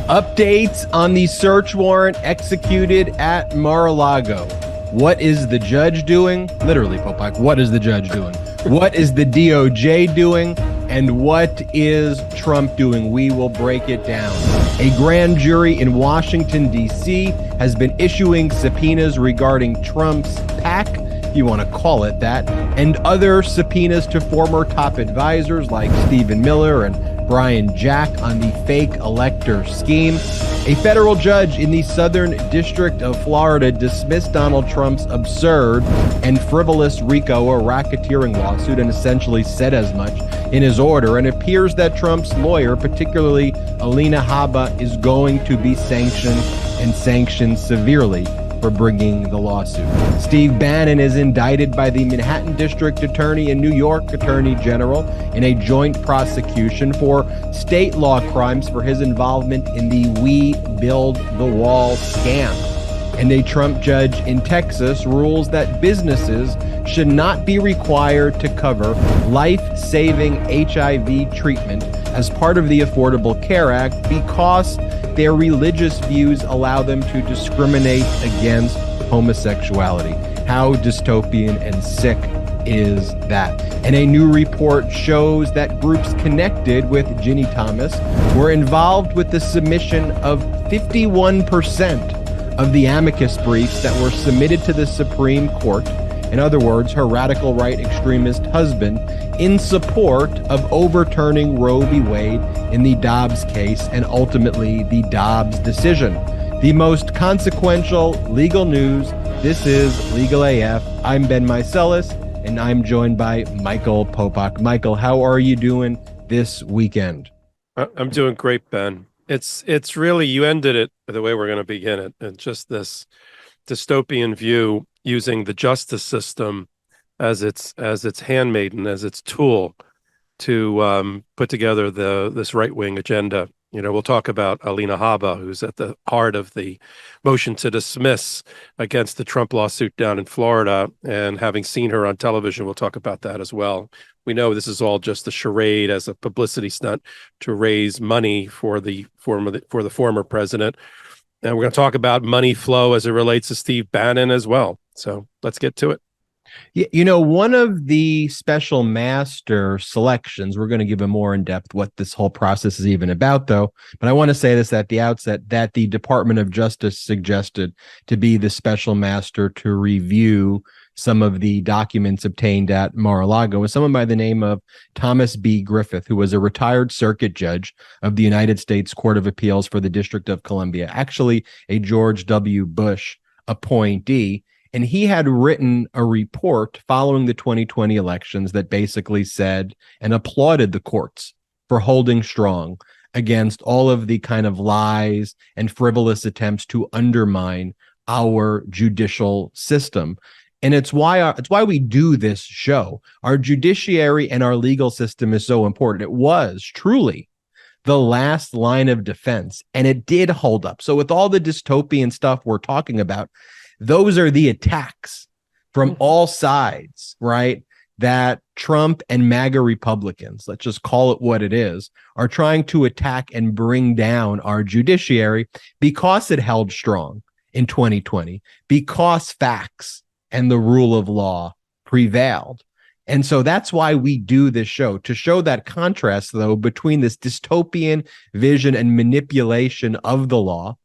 Updates on the search warrant executed at Mar-a-Lago. What is the judge doing? Literally, Popok, what is the judge doing? What is the DOJ doing? And what is Trump doing? We will break it down. A grand jury in Washington, D.C. has been issuing subpoenas regarding Trump's PAC, if you want to call it that, and other subpoenas to former top advisors like Stephen Miller and Brian Jack on the fake elector scheme. A federal judge in the Southern District of Florida dismissed Donald Trump's absurd and frivolous RICO, or racketeering lawsuit, and essentially said as much in his order. And it appears that Trump's lawyer, particularly Alina Habba, is going to be sanctioned, and sanctioned severely, for bringing the lawsuit. Steve Bannon is indicted by the Manhattan District Attorney and New York Attorney General in a joint prosecution for state law crimes for his involvement in the We Build the Wall scam. And a Trump judge in Texas rules that businesses should not be required to cover life-saving HIV treatment as part of the Affordable Care Act because their religious views allow them to discriminate against homosexuality. How dystopian and sick is that? And a new report shows that groups connected with Ginni Thomas were involved with the submission of 51% of the amicus briefs that were submitted to the Supreme Court. In other words, her radical right extremist husband, in support of overturning Roe v. Wade in the Dobbs case and ultimately the Dobbs decision. The most consequential legal news. This is LegalAF. I'm Ben Meiselas, and I'm joined by Michael Popok. Michael, how are you doing this weekend? I'm doing great, Ben. It's really, you ended it the way we're going to begin it. And just this dystopian view using the justice system as its handmaiden, as its tool to put together this right-wing agenda. You know, we'll talk about Alina Habba, who's at the heart of the motion to dismiss against the Trump lawsuit down in Florida. And having seen her on television, we'll talk about that as well. We know this is all just a charade as a publicity stunt to raise money for the former president. And we're going to talk about money flow as it relates to Steve Bannon as well. So let's get to it. You know, one of the special master selections, we're going to give a more in-depth what this whole process is even about, though. But I want to say this at the outset, that the Department of Justice suggested to be the special master to review some of the documents obtained at Mar-a-Lago was someone by the name of Thomas B. Griffith, who was a retired circuit judge of the United States Court of Appeals for the District of Columbia, actually a George W. Bush appointee. And he had written a report following the 2020 elections that basically said and applauded the courts for holding strong against all of the kind of lies and frivolous attempts to undermine our judicial system. And it's why we do this show. Our judiciary and our legal system is so important. It was truly the last line of defense, and it did hold up. So with all the dystopian stuff we're talking about, those are the attacks from all sides, right? That Trump and MAGA Republicans, let's just call it what it is, are trying to attack and bring down our judiciary because it held strong in 2020, because facts and the rule of law prevailed. And so that's why we do this show, to show that contrast, though, between this dystopian vision and manipulation of the law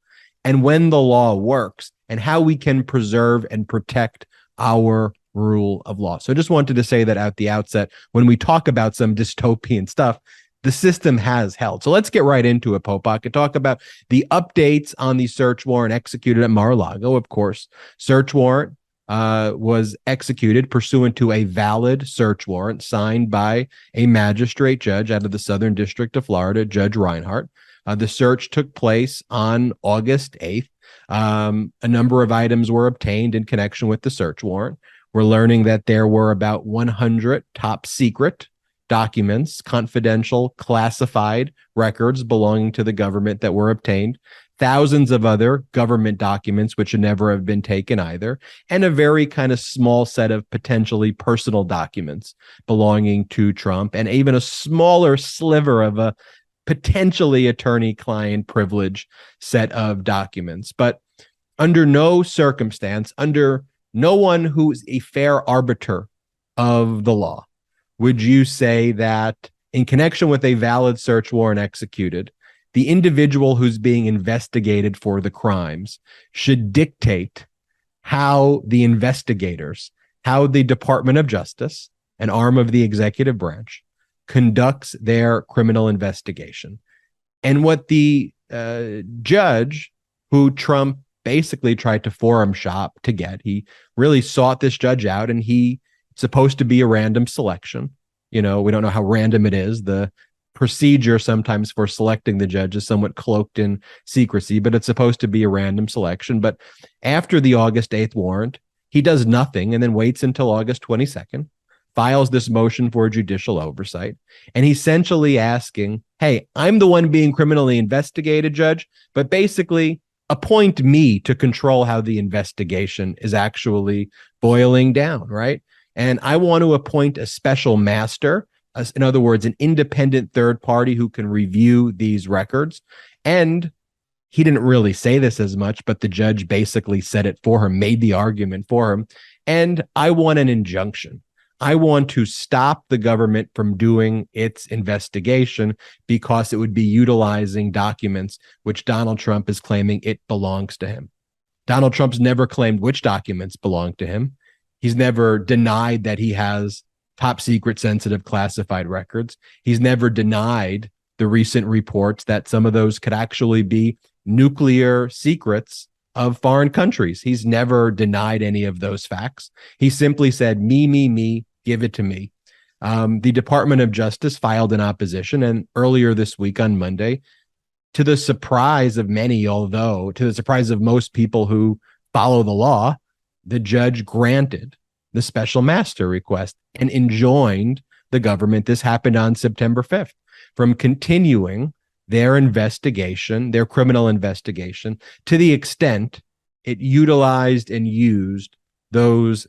and when the law works, and how we can preserve and protect our rule of law. So I just wanted to say that at the outset, when we talk about some dystopian stuff, the system has held. So let's get right into it, Popok, and talk about the updates on the search warrant executed at Mar-a-Lago. Of course, search warrant was executed pursuant to a valid search warrant signed by a magistrate judge out of the Southern District of Florida, Judge Reinhart. The search took place on August 8th. A number of items were obtained in connection with the search warrant. We're learning that there were about 100 top secret documents, confidential, classified records belonging to the government that were obtained, thousands of other government documents which should never have been taken either, and a very kind of small set of potentially personal documents belonging to Trump, and even a smaller sliver of a potentially attorney-client privilege set of documents. But under no circumstance, under no one who's a fair arbiter of the law, would you say that in connection with a valid search warrant executed, the individual who's being investigated for the crimes should dictate how the investigators, how the Department of Justice, an arm of the executive branch, conducts their criminal investigation? And what the judge, who Trump basically tried to forum shop to get, he really sought this judge out, and he's supposed to be a random selection. We don't know how random it is. The procedure sometimes for selecting the judge is somewhat cloaked in secrecy, but it's supposed to be a random selection. But after the August 8th warrant, he does nothing and then waits until August 22nd, files this motion for judicial oversight, and he's essentially asking, hey, I'm the one being criminally investigated, judge, but basically appoint me to control how the investigation is actually boiling down, right? And I want to appoint a special master, in other words, an independent third party who can review these records. And he didn't really say this as much, but the judge basically said it for him, made the argument for him. And I want an injunction. I want to stop the government from doing its investigation because it would be utilizing documents which Donald Trump is claiming it belongs to him. Donald Trump's never claimed which documents belong to him. He's never denied that he has top secret, sensitive, classified records. He's never denied the recent reports that some of those could actually be nuclear secrets of foreign countries. He's never denied any of those facts. He simply said, me, give it to me. The Department of Justice filed an opposition, and earlier this week on Monday, to the surprise of many, although to the surprise of most people who follow the law, the judge granted the special master request and enjoined the government, this happened on September 5th, from continuing their investigation, their criminal investigation, to the extent it utilized and used those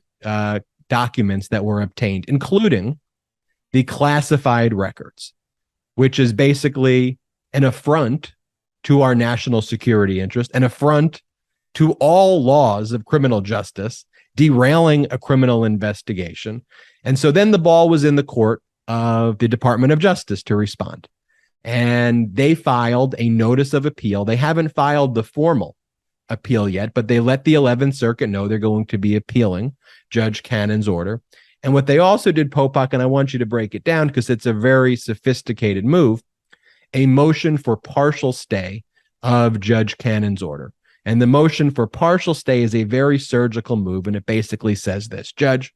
documents that were obtained, including the classified records, which is basically an affront to our national security interest, an affront to all laws of criminal justice, derailing a criminal investigation. And so then the ball was in the court of the Department of Justice to respond. And they filed a notice of appeal. They haven't filed the formal appeal yet, but they let the 11th Circuit know they're going to be appealing Judge Cannon's order. And what they also did, Popok, and I want you to break it down because it's a very sophisticated move, a motion for partial stay of Judge Cannon's order. And the motion for partial stay is a very surgical move, and it basically says this: Judge,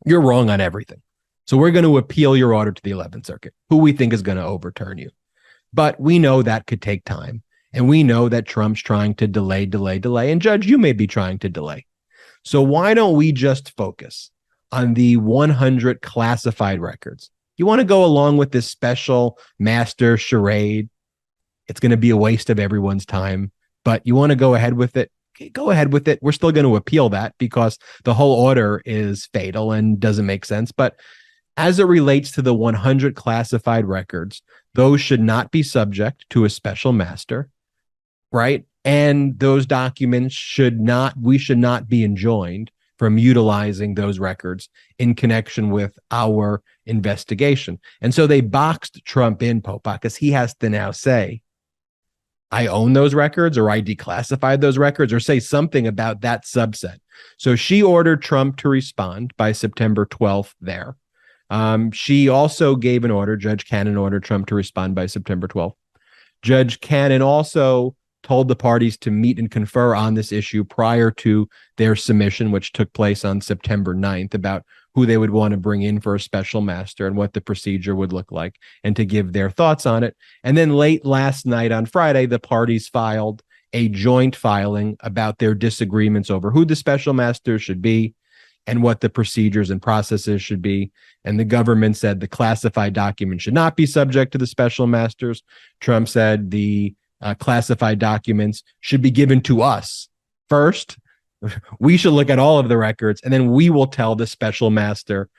you're wrong on everything. So we're going to appeal your order to the 11th Circuit, who we think is going to overturn you. But we know that could take time. And we know that Trump's trying to delay. And Judge, you may be trying to delay. So why don't we just focus on the 100 classified records? You want to go along with this special master charade? It's going to be a waste of everyone's time, but you want to go ahead with it? Go ahead with it. We're still going to appeal that because the whole order is fatal and doesn't make sense. But as it relates to the 100 classified records, those should not be subject to a special master, right? And those documents we should not be enjoined from utilizing those records in connection with our investigation. And so they boxed Trump in, Popok, because he has to now say, I own those records, or I declassified those records, or say something about that subset. So she ordered Trump to respond by September 12th there. She also gave an order, Judge Cannon ordered Trump to respond by September 12th. Judge Cannon also told the parties to meet and confer on this issue prior to their submission, which took place on September 9th, about who they would want to bring in for a special master and what the procedure would look like, and to give their thoughts on it. And then late last night on Friday, the parties filed a joint filing about their disagreements over who the special master should be and what the procedures and processes should be. And the government said the classified document should not be subject to the special masters. Trump said the classified documents should be given to us first. We should look at all of the records, and then we will tell the special master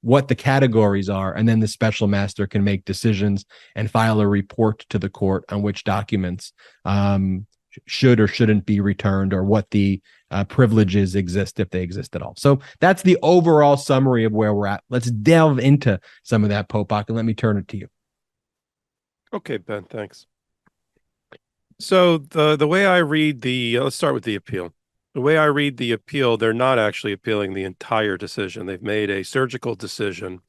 what the categories are, and then the special master can make decisions and file a report to the court on which documents should or shouldn't be returned, or what the privileges exist, if they exist at all. So that's the overall summary of where we're at. Let's delve into some of that, Popok, and let me turn it to you. Okay, Ben, thanks. So the way I read let's start with the appeal. The way I read the appeal, they're not actually appealing the entire decision. They've made a surgical decision,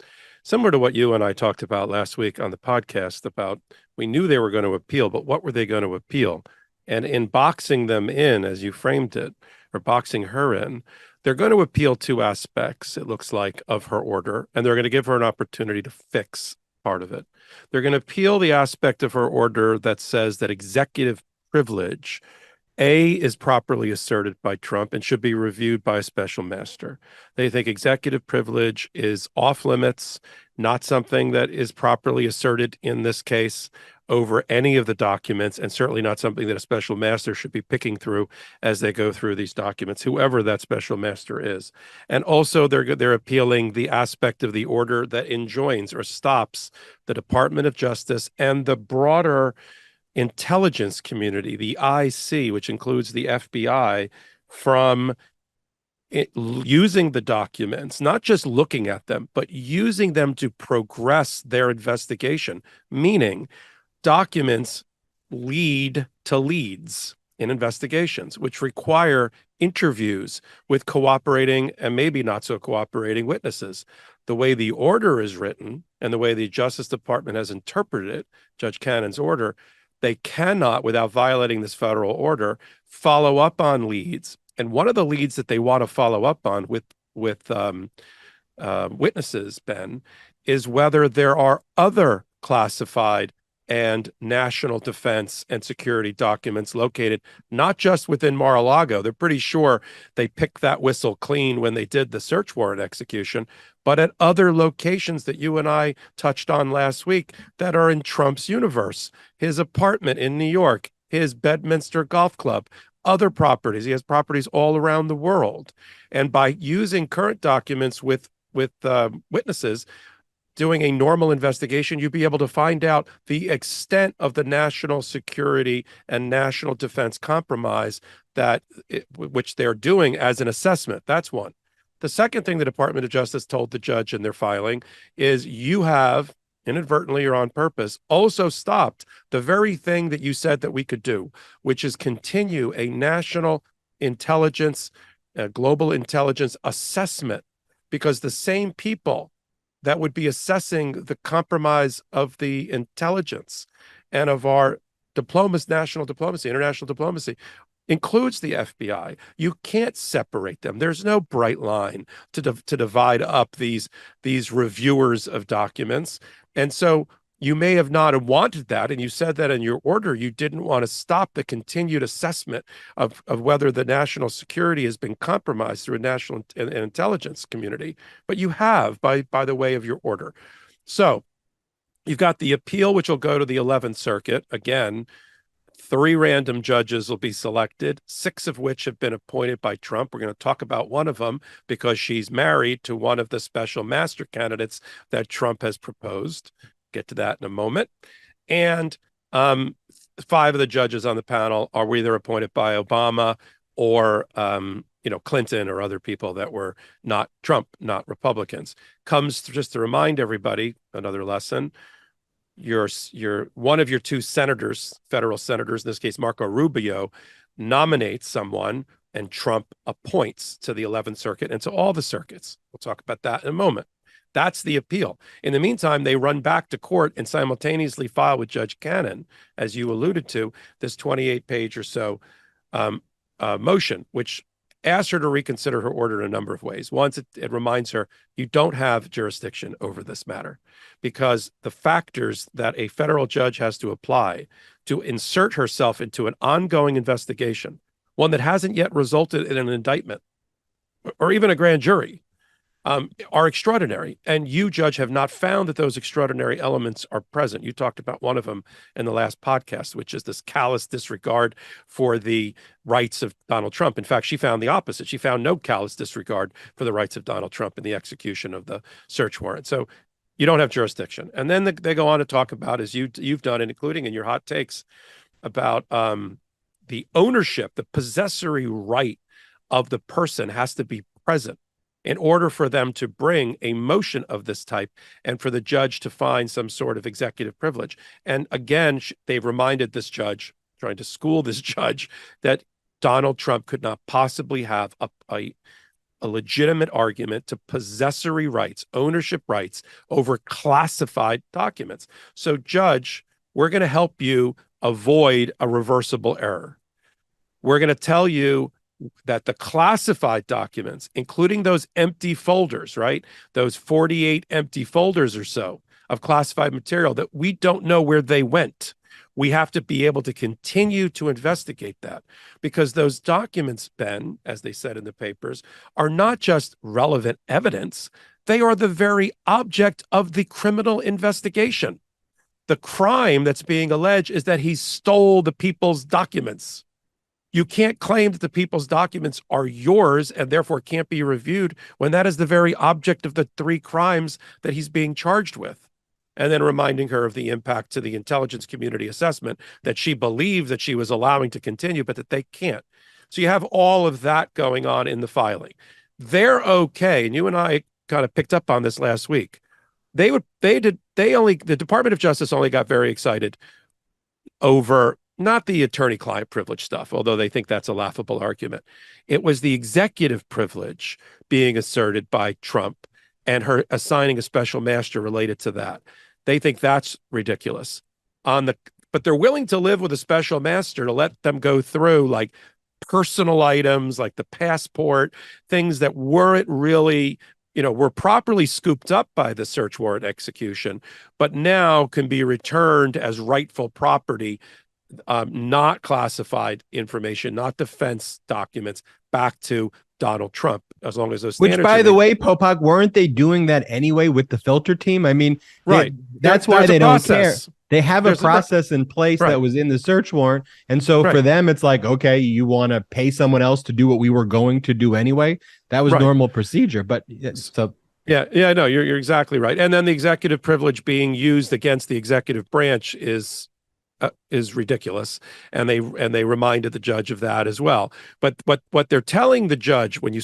similar to what you and I talked about last week on the podcast about, we knew they were going to appeal, but what were they going to appeal? And in boxing them in, as you framed it, or boxing her in, they're going to appeal two aspects, it looks like, of her order, and they're going to give her an opportunity to fix part of it. They're going to appeal the aspect of her order that says that executive privilege, A, is properly asserted by Trump and should be reviewed by a special master. They think executive privilege is off limits, not something that is properly asserted in this case over any of the documents, and certainly not something that a special master should be picking through as they go through these documents, whoever that special master is. And also they're appealing the aspect of the order that enjoins or stops the Department of Justice and the broader intelligence community, the IC, which includes the FBI, from using the documents, not just looking at them, but using them to progress their investigation, meaning documents lead to leads in investigations, which require interviews with cooperating and maybe not so cooperating witnesses. The way the order is written and the way the Justice Department has interpreted it, Judge Cannon's order, they cannot, without violating this federal order, follow up on leads. And one of the leads that they want to follow up on with witnesses, Ben, is whether there are other classified and national defense and security documents located not just within Mar-a-Lago. They're pretty sure they picked that whistle clean when they did the search warrant execution, but at other locations that you and I touched on last week that are in Trump's universe. His apartment in New York, his Bedminster Golf Club, other properties. He has properties all around the world. And by using current documents with witnesses, doing a normal investigation, you'd be able to find out the extent of the national security and national defense compromise which they're doing as an assessment. That's one. The second thing the Department of Justice told the judge in their filing is you have, inadvertently or on purpose, also stopped the very thing that you said that we could do, which is continue a national intelligence, global intelligence assessment, because the same people that would be assessing the compromise of the intelligence and of our national diplomacy, international diplomacy, includes the FBI. You can't separate them. There's no bright line to divide up these reviewers of documents. And so you may have not wanted that, and you said that in your order, you didn't want to stop the continued assessment of whether the national security has been compromised through a national and intelligence community, but you have by the way of your order. So you've got the appeal, which will go to the 11th Circuit. Again, 3 random judges will be selected, 6 of which have been appointed by Trump. We're going to talk about one of them because she's married to one of the special master candidates that Trump has proposed. Get to that in a moment. And 5 of the judges on the panel are either appointed by Obama or Clinton or other people that were not Trump, not Republicans. Comes just to remind everybody, another lesson, your one of your 2 senators, federal senators, in this case Marco Rubio, nominates someone and Trump appoints to the 11th Circuit and to all the circuits. We'll talk about that in a moment. That's the appeal. In the meantime, they run back to court and simultaneously file with Judge Cannon, as you alluded to, this 28-page or so motion, which asks her to reconsider her order in a number of ways. Once it reminds her, you don't have jurisdiction over this matter, because the factors that a federal judge has to apply to insert herself into an ongoing investigation, one that hasn't yet resulted in an indictment or even a grand jury, are extraordinary. And you, Judge, have not found that those extraordinary elements are present. You talked about one of them in the last podcast, which is this callous disregard for the rights of Donald Trump. In fact, she found the opposite. She found no callous disregard for the rights of Donald Trump in the execution of the search warrant. So you don't have jurisdiction. And then they go on to talk about, as you've done, and including in your hot takes, about the ownership, the possessory right of the person has to be present in order for them to bring a motion of this type and for the judge to find some sort of executive privilege. And again, they've reminded this judge, trying to school this judge, that Donald Trump could not possibly have a legitimate argument to possessory rights, ownership rights over classified documents. So, Judge, we're going to help you avoid a reversible error. We're going to tell you that the classified documents, including those empty folders, right? Those 48 empty folders or so of classified material, that we don't know where they went. We have to be able to continue to investigate that, because those documents, Ben, as they said in the papers, are not just relevant evidence. They are the very object of the criminal investigation. The crime that's being alleged is that he stole the people's documents. You can't claim that the people's documents are yours and therefore can't be reviewed when that is the very object of the 3 crimes that he's being charged with. And then reminding her of the impact to the intelligence community assessment that she believed that she was allowing to continue, but that they can't. So you have all of that going on in the filing. They're okay. And you and I kind of picked up on this last week. The Department of Justice only got very excited over not the attorney-client privilege stuff, although they think that's a laughable argument. It was the executive privilege being asserted by Trump and her assigning a special master related to that. They think that's ridiculous. But they're willing to live with a special master to let them go through like personal items, like the passport, things that weren't really, were properly scooped up by the search warrant execution, but now can be returned as rightful property, not classified information, not defense documents, back to Donald Trump, as long as those standards. Which, by the way, Popok, weren't they doing that anyway with the filter team? I mean, right. That's why they don't care. They have a process in place that was in the search warrant. And so for them, it's like, okay, you want to pay someone else to do what we were going to do anyway. That was normal procedure. But so. Yeah, no, you're exactly right. And then the executive privilege being used against the executive branch is ridiculous, and they reminded the judge of that as well. But what they're telling the judge when you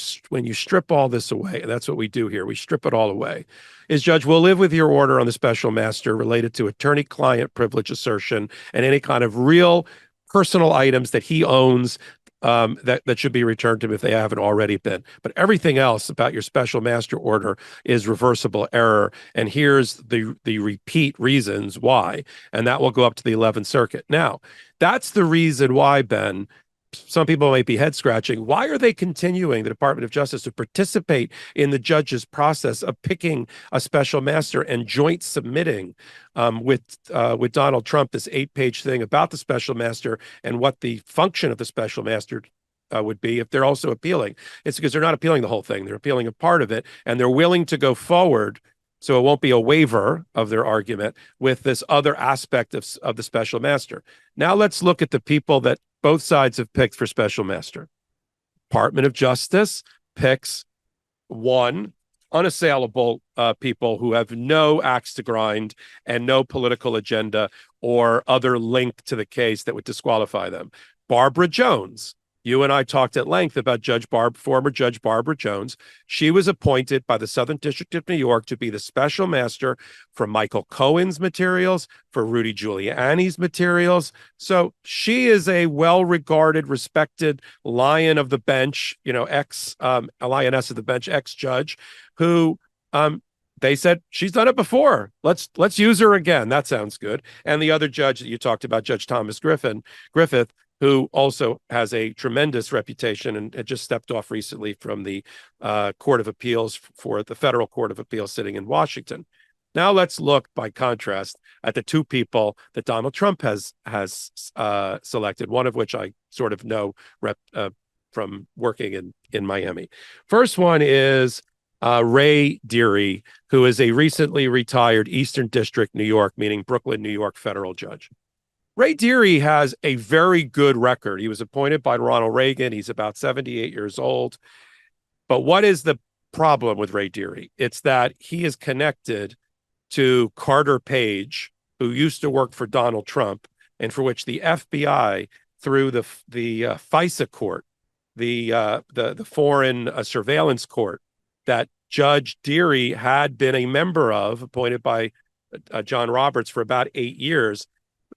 strip all this away, and that's what we do here, we strip it all away, is, Judge, we'll live with your order on the special master related to attorney-client privilege assertion and any kind of real personal items that he owns that should be returned to him if they haven't already been. But everything else about your special master order is reversible error. And here's the repeat reasons why. And that will go up to the 11th Circuit. Now, that's the reason why, Ben, some people might be head scratching. Why are they continuing, the Department of Justice, to participate in the judge's process of picking a special master and joint submitting with Donald Trump this 8-page thing about the special master and what the function of the special master would be if they're also appealing? It's because they're not appealing the whole thing. They're appealing a part of it, and they're willing to go forward, so it won't be a waiver of their argument, with this other aspect of the special master. Now let's look at the people that both sides have picked for special master. Department of Justice picks one unassailable people who have no axe to grind and no political agenda or other link to the case that would disqualify them. Barbara Jones. You and I talked at length about former Judge Barbara Jones. She was appointed by the Southern District of New York to be the special master for Michael Cohen's materials, for Rudy Giuliani's materials. So she is a well-regarded, respected lion of the bench, a lioness of the bench, ex-judge, who they said she's done it before. Let's use her again. That sounds good. And the other judge that you talked about, Judge Thomas Griffith, who also has a tremendous reputation and had just stepped off recently from the Court of Appeals for the Federal Court of Appeals sitting in Washington. Now let's look, by contrast, at the 2 people that Donald Trump has selected, one of which I sort of know from working in Miami. First one is Ray Deary, who is a recently retired Eastern District, New York, meaning Brooklyn, New York federal judge. Ray Deary has a very good record. He was appointed by Ronald Reagan. He's about 78 years old. But what is the problem with Ray Deary? It's that he is connected to Carter Page, who used to work for Donald Trump, and for which the FBI, through the FISA court, the foreign surveillance court, that Judge Deary had been a member of, appointed by John Roberts for about 8 years.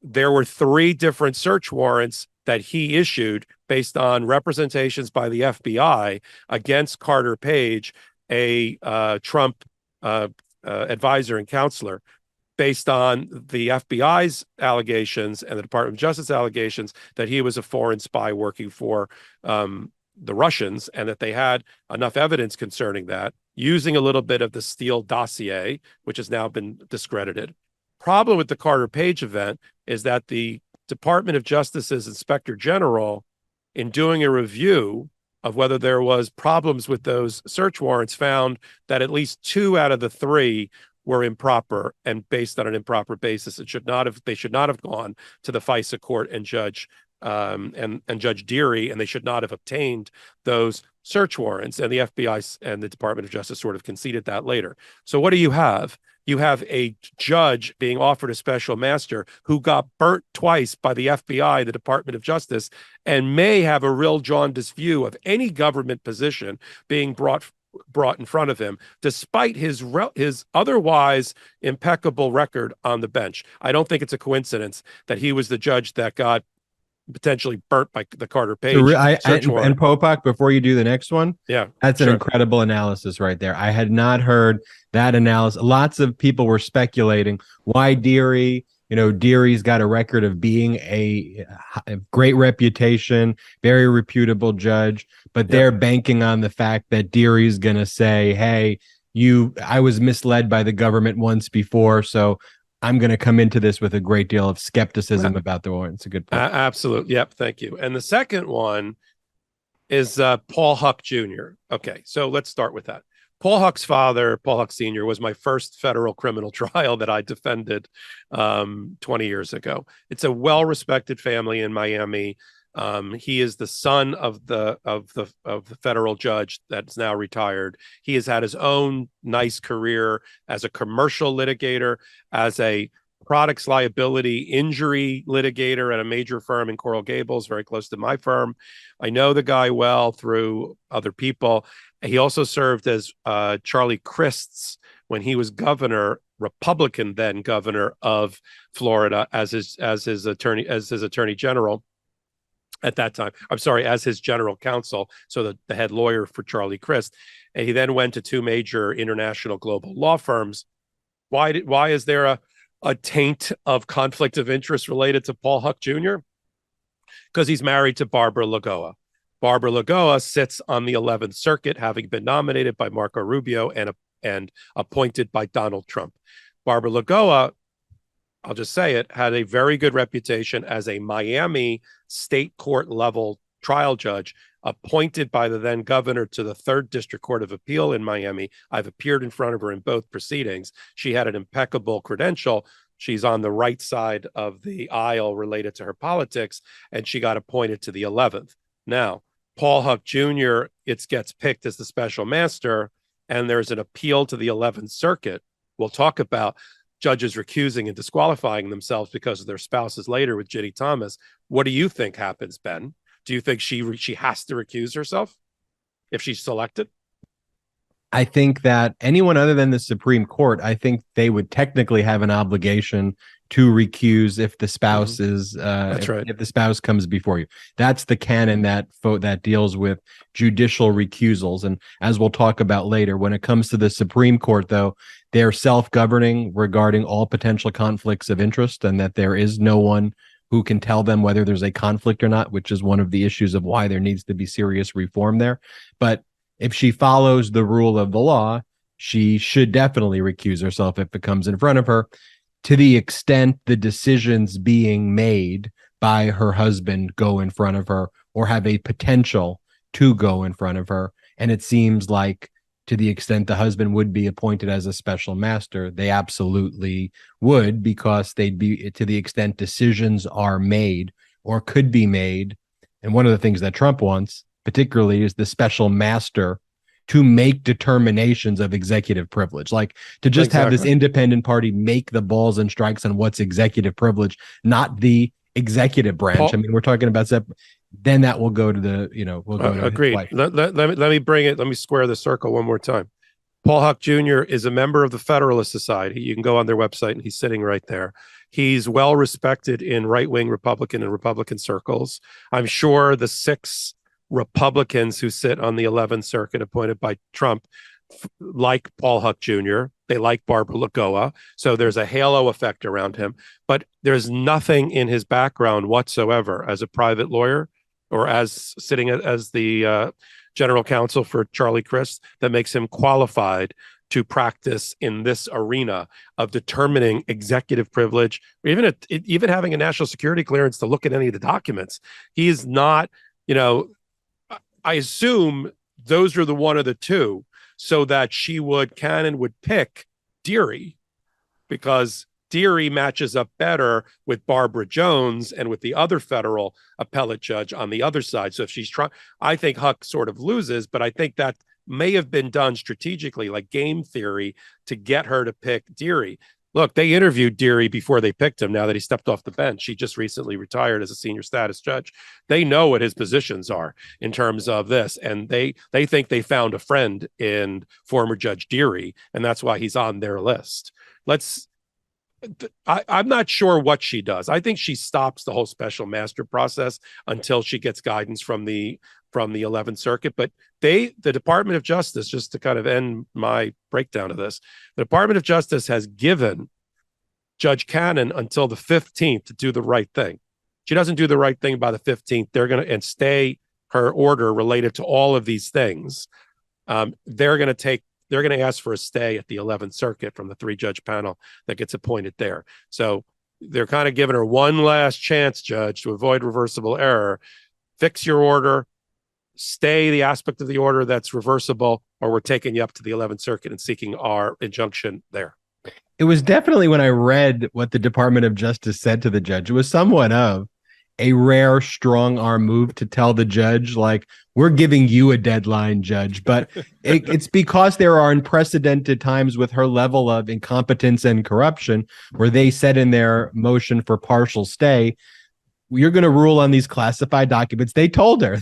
There were 3 different search warrants that he issued based on representations by the FBI against Carter Page, a Trump advisor and counselor, based on the FBI's allegations and the Department of Justice allegations that he was a foreign spy working for the Russians, and that they had enough evidence concerning that, using a little bit of the Steele dossier, which has now been discredited. Problem with the Carter Page event is that the Department of Justice's Inspector General, in doing a review of whether there was problems with those search warrants, found that at least 2 out of the 3 were improper and based on an improper basis. They should not have gone to the FISA court and Judge Deary, and they should not have obtained those search warrants. And the FBI and the Department of Justice sort of conceded that later. So what do you have? You have a judge being offered a special master who got burnt twice by the FBI, the Department of Justice, and may have a real jaundiced view of any government position being brought in front of him, despite his otherwise impeccable record on the bench. I don't think it's a coincidence that he was the judge that got potentially burnt by the Carter Page search warrant. And Popok, before you do the next one, that's an sure. incredible analysis right there. I had not heard that analysis. Lots of people were speculating why Deary. Deary's got a record of being a great reputation, very reputable judge, but they're banking on the fact that Deary's going to say, hey, I was misled by the government once before, so I'm going to come into this with a great deal of skepticism about the warrant. It's a good point. Absolutely. Yep. Thank you. And the second one is Paul Huck Jr. Okay, so let's start with that. Paul Huck's father, Paul Huck Sr., was my first federal criminal trial that I defended 20 years ago. It's a well-respected family in Miami. He is the son of the federal judge that's now retired. He has had his own nice career as a commercial litigator, as a products liability injury litigator at a major firm in Coral Gables, very close to my firm. I know the guy well through other people. He also served as Charlie Crist's, when he was governor, Republican then governor of Florida, as his attorney general at that time. I'm sorry, as his general counsel, so the head lawyer for Charlie Crist. And he then went to 2 major international global law firms. Why is there a taint of conflict of interest related to Paul Huck Jr.? Because he's married to Barbara Lagoa. Barbara Lagoa sits on the 11th Circuit, having been nominated by Marco Rubio and appointed by Donald Trump. Barbara Lagoa, I'll just say it, had a very good reputation as a Miami state court level trial judge, appointed by the then governor to the 3rd District Court of Appeal in Miami. I've appeared in front of her in both proceedings. She had an impeccable credential. She's on the right side of the aisle related to her politics, and she got appointed to the 11th. Now, Paul Huck Jr., gets picked as the special master, and there's an appeal to the 11th Circuit. We'll talk about judges recusing and disqualifying themselves because of their spouses later with Ginni Thomas. What do you think happens, Ben? Do you think she has to recuse herself if she's selected? I think that anyone other than the Supreme Court, I think they would technically have an obligation to recuse if the spouse is That's right. If the spouse comes before you. That's the canon that deals with judicial recusals. And as we'll talk about later, when it comes to the Supreme Court, though, they're self-governing regarding all potential conflicts of interest, and that there is no one who can tell them whether there's a conflict or not, which is one of the issues of why there needs to be serious reform there. But if she follows the rule of the law, she should definitely recuse herself if it comes in front of her, to the extent the decisions being made by her husband go in front of her or have a potential to go in front of her. And it seems like to the extent the husband would be appointed as a special master, they absolutely would, because they'd be, to the extent decisions are made or could be made. And one of the things that Trump wants, particularly, is the special master to make determinations of executive privilege, like to just have this independent party make the balls and strikes on what's executive privilege, not the executive branch. I mean, we're talking about then that will go to the, we'll go to agreed. Let me bring it. Let me square the circle one more time. Paul Huck Jr. is a member of the Federalist Society. You can go on their website and he's sitting right there. He's well respected in right-wing Republican and Republican circles. I'm sure the 6 Republicans who sit on the 11th Circuit appointed by Trump like Paul Huck Jr. They like Barbara Lagoa. So there's a halo effect around him. But there's nothing in his background whatsoever as a private lawyer or as sitting as the general counsel for Charlie Crist that makes him qualified to practice in this arena of determining executive privilege, or even having a national security clearance to look at any of the documents. He is not, I assume those are the one of the two, so that Cannon would pick Dearie, because Dearie matches up better with Barbara Jones and with the other federal appellate judge on the other side. So if she's trying, I think Huck sort of loses, but I think that may have been done strategically, like game theory, to get her to pick Dearie. Look, they interviewed Dearie before they picked him, now that he stepped off the bench. He just recently retired as a senior status judge. They know what his positions are in terms of this, and they think they found a friend in former Judge Dearie, and that's why he's on their list. I'm not sure what she does. I think she stops the whole special master process until she gets guidance from the 11th Circuit. But the Department of Justice, just to kind of end my breakdown of this, the Department of Justice has given Judge Cannon until the 15th to do the right thing. She doesn't do the right thing by the 15th. They're going to stay her order related to all of these things. They're going to ask for a stay at the 11th Circuit from the 3-judge panel that gets appointed there. So they're kind of giving her one last chance, Judge, to avoid reversible error. Fix your order, stay the aspect of the order that's reversible, or we're taking you up to the 11th Circuit and seeking our injunction there. It was definitely, when I read what the Department of Justice said to the judge, it was somewhat of a rare strong arm move to tell the judge, like, we're giving you a deadline, Judge. But it's because there are unprecedented times with her level of incompetence and corruption where they said in their motion for partial stay, you're going to rule on these classified documents. They told her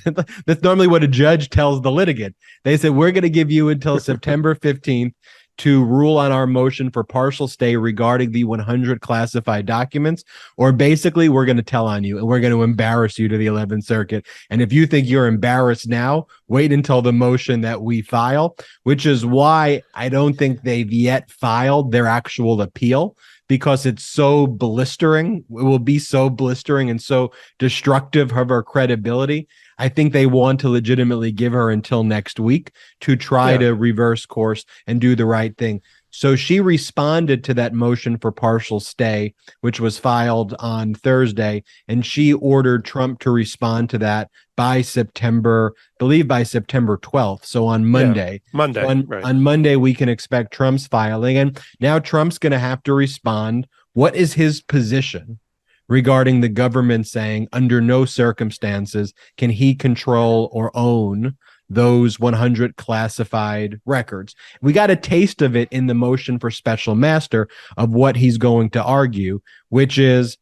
that's normally what a judge tells the litigant. They said, we're going to give you until September 15th to rule on our motion for partial stay regarding the 100 classified documents, or basically we're going to tell on you and we're going to embarrass you to the 11th Circuit. And if you think you're embarrassed now, wait until the motion that we file, which is why I don't think they've yet filed their actual appeal, because it's so blistering. It will be so blistering and so destructive of her credibility. I think they want to legitimately give her until next week to try to reverse course and do the right thing. So she responded to that motion for partial stay, which was filed on Thursday, and she ordered Trump to respond to that by September 12th. So on Monday. On Monday, we can expect Trump's filing. And now Trump's going to have to respond. What is his position regarding the government saying under no circumstances can he control or own those 100 classified records? We got a taste of it in the motion for special master of what he's going to argue, which is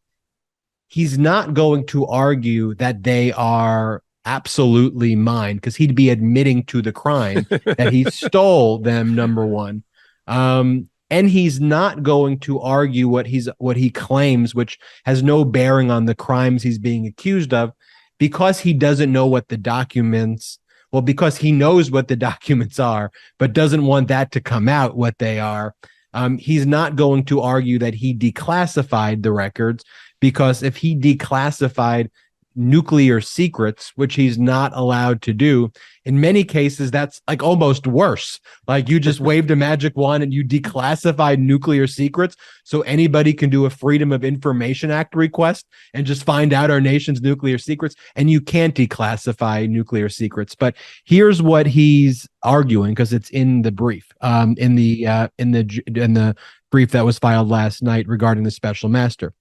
he's not going to argue that they are absolutely mine, because he'd be admitting to the crime that he stole them, number one. And he's not going to argue what he claims, which has no bearing on the crimes he's being accused of, because he doesn't know what the documents. Well, because he knows what the documents are, but doesn't want that to come out what they are. He's not going to argue that he declassified the records, because if he declassified nuclear secrets, which he's not allowed to do. In many cases, that's like almost worse. Like you just waved a magic wand and you declassified nuclear secrets so anybody can do a Freedom of Information Act request and just find out our nation's nuclear secrets. And you can't declassify nuclear secrets. But here's what he's arguing, because it's in the brief, in the brief that was filed last night regarding the special master.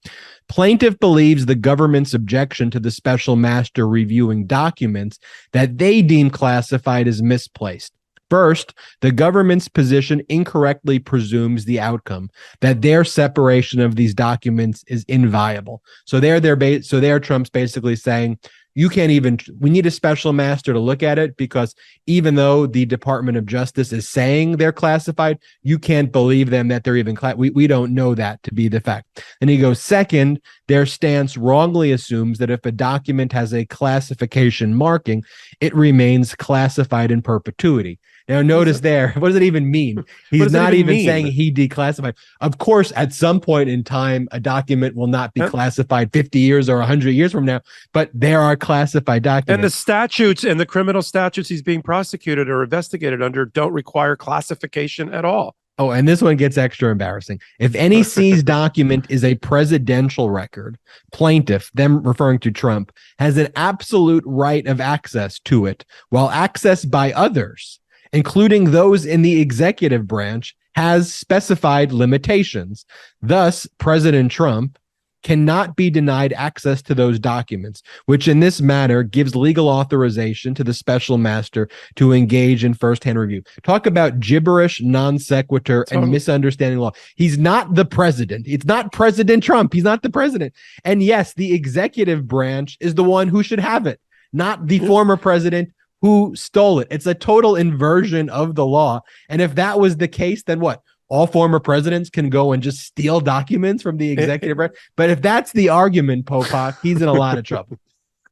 Plaintiff believes the government's objection to the special master reviewing documents that they deem classified is misplaced. First, the government's position incorrectly presumes the outcome, that their separation of these documents is inviolable. So there Trump's basically saying, you can't even, we need a special master to look at it, because even though the Department of Justice is saying they're classified, you can't believe them that they're even we don't know that to be the fact. And he goes, second, their stance wrongly assumes that if a document has a classification marking, it remains classified in perpetuity. Now, notice there, what does it even mean? He's not even saying he declassified. Of course, at some point in time, a document will not be classified 50 years or 100 years from now, but there are classified documents. And the statutes and the criminal statutes he's being prosecuted or investigated under don't require classification at all. Oh, and this one gets extra embarrassing. If any seized document is a presidential record, plaintiff, them referring to Trump, has an absolute right of access to it, while access by others, including those in the executive branch, has specified limitations. Thus, President Trump cannot be denied access to those documents, which in this matter gives legal authorization to the special master to engage in firsthand review. Talk about gibberish, non sequitur, and misunderstanding law. He's not the president. It's not President Trump. He's not the president. And yes, the executive branch is the one who should have it, not the former president who stole it. It's a total inversion of the law. And if that was the case, then what? All former presidents can go and just steal documents from the executive branch. But if that's the argument, Popok, he's in a lot of trouble.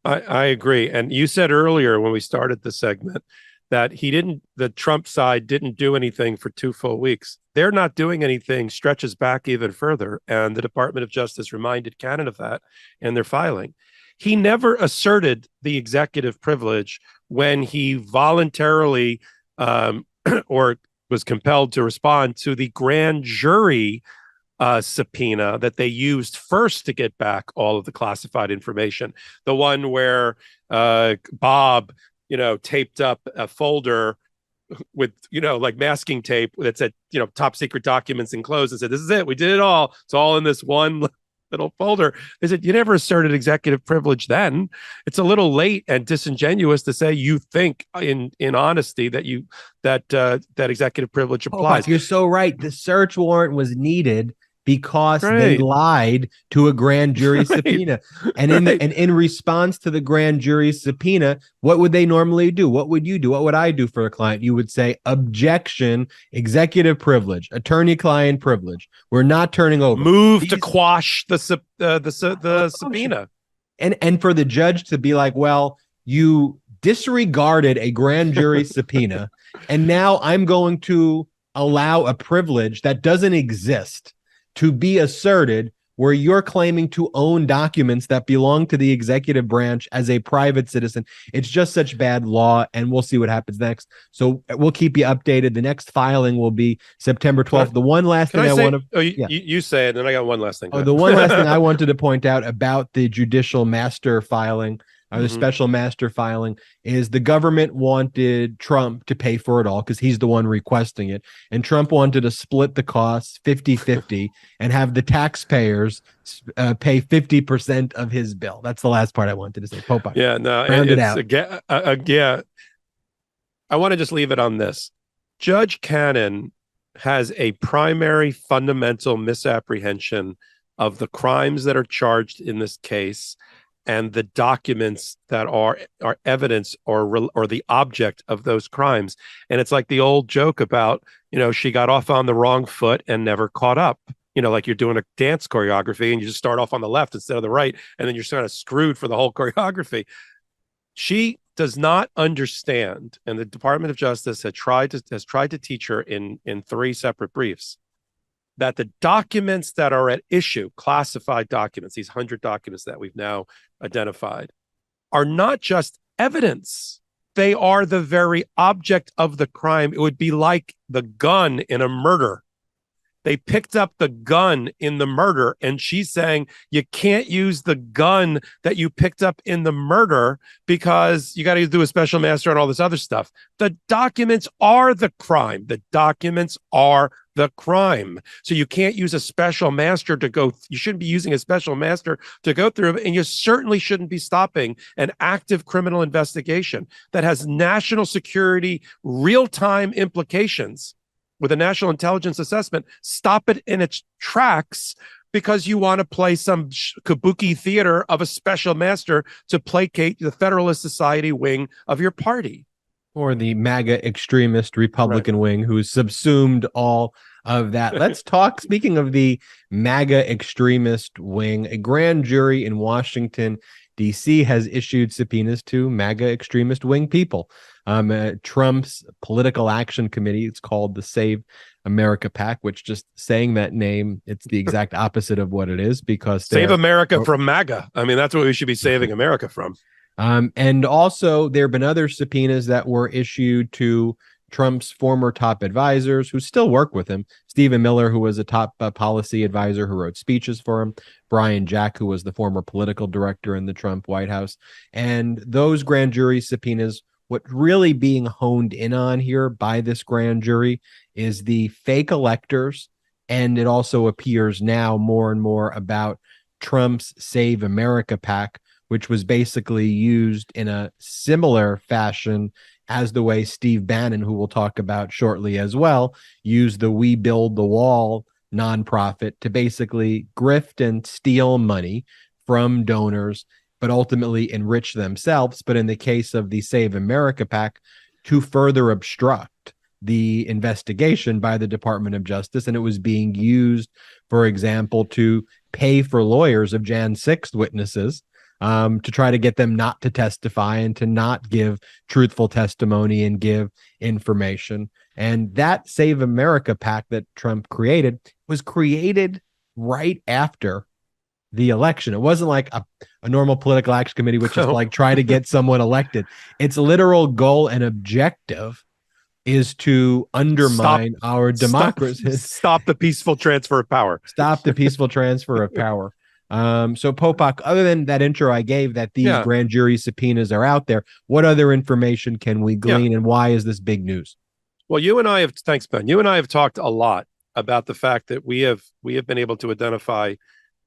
I agree. And you said earlier when we started the segment that the Trump side didn't do anything for 2 full weeks. They're not doing anything stretches back even further. And the Department of Justice reminded Canada of that in their filing. He never asserted the executive privilege when he voluntarily or was compelled to respond to the grand jury subpoena that they used first to get back all of the classified information. The one where Bob, taped up a folder with, like masking tape that said, top secret documents enclosed, and said, this is it. We did it all. It's all in this one little folder. They said, you never asserted executive privilege then. It's a little late and disingenuous to say you think in honesty that executive privilege applies. You're so right. The search warrant was needed because they lied to a grand jury subpoena. And in response to the grand jury subpoena, what would they normally do? What would you do? What would I do for a client? You would say, objection, executive privilege, attorney-client privilege. We're not turning over. Move to quash the subpoena. And for the judge to be like, well, you disregarded a grand jury subpoena, and now I'm going to allow a privilege that doesn't exist to be asserted, where you're claiming to own documents that belong to the executive branch as a private citizen. It's just such bad law, and we'll see what happens next. So we'll keep you updated. The next filing will be September 12th. The one last thing I want to... You say it, and I got one last thing. The one last thing I wanted to point out about the judicial master filing, or the special master filing, is the government wanted Trump to pay for it all because he's the one requesting it. And Trump wanted to split the costs 50-50 and have the taxpayers pay 50% of his bill. That's the last part I wanted to say. Popok. Yeah, no, I want to just leave it on this. Judge Cannon has a primary fundamental misapprehension of the crimes that are charged in this case and the documents that are evidence or the object of those crimes. And it's like the old joke about, she got off on the wrong foot and never caught up. Like you're doing a dance choreography and you just start off on the left instead of the right, and then you're kind of screwed for the whole choreography. She does not understand, and the Department of Justice has tried to teach her in 3 separate briefs, that the documents that are at issue, classified documents, these 100 documents that we've now identified, are not just evidence. They are the very object of the crime. It would be like the gun in a murder. They picked up the gun in the murder, and she's saying you can't use the gun that you picked up in the murder because you got to do a special master and all this other stuff. The documents are the crime. The documents are the crime. So you can't use a special master to go. You shouldn't be using a special master to go through, and you certainly shouldn't be stopping an active criminal investigation that has national security, real-time implications. With a national intelligence assessment, stop it in its tracks because you want to play some kabuki theater of a special master to placate the Federalist Society wing of your party. Or the MAGA extremist Republican wing who's subsumed all of that. Let's talk, speaking of the MAGA extremist wing, a grand jury in Washington, D.C. has issued subpoenas to MAGA extremist wing people. Trump's political action committee, it's called the Save America PAC, which, just saying that name, it's the exact opposite of what it is, because Save America from MAGA. I mean, that's what we should be saving America from. And also there have been other subpoenas that were issued to Trump's former top advisors who still work with him. Stephen Miller, who was a top policy advisor who wrote speeches for him. Brian Jack, who was the former political director in the Trump White House. And those grand jury subpoenas, what really being honed in on here by this grand jury is the fake electors. And it also appears now more and more about Trump's Save America PAC, which was basically used in a similar fashion as the way Steve Bannon, who we'll talk about shortly as well, used the We Build the Wall nonprofit to basically grift and steal money from donors, but ultimately enrich themselves. But in the case of the Save America PAC, to further obstruct the investigation by the Department of Justice. And it was being used, for example, to pay for lawyers of Jan 6th witnesses to try to get them not to testify and to not give truthful testimony and give information. And that Save America PAC that Trump created was created right after the election. It wasn't like a normal political action committee, which is like try to get someone elected. Its literal goal and objective is to undermine our democracy. Stop the peaceful transfer of power. Stop the peaceful transfer of power. So Popok, other than that intro I gave that these grand jury subpoenas are out there, what other information can we glean and why is this big news? Well, thanks, Ben. You and I have talked a lot about the fact that we have been able to identify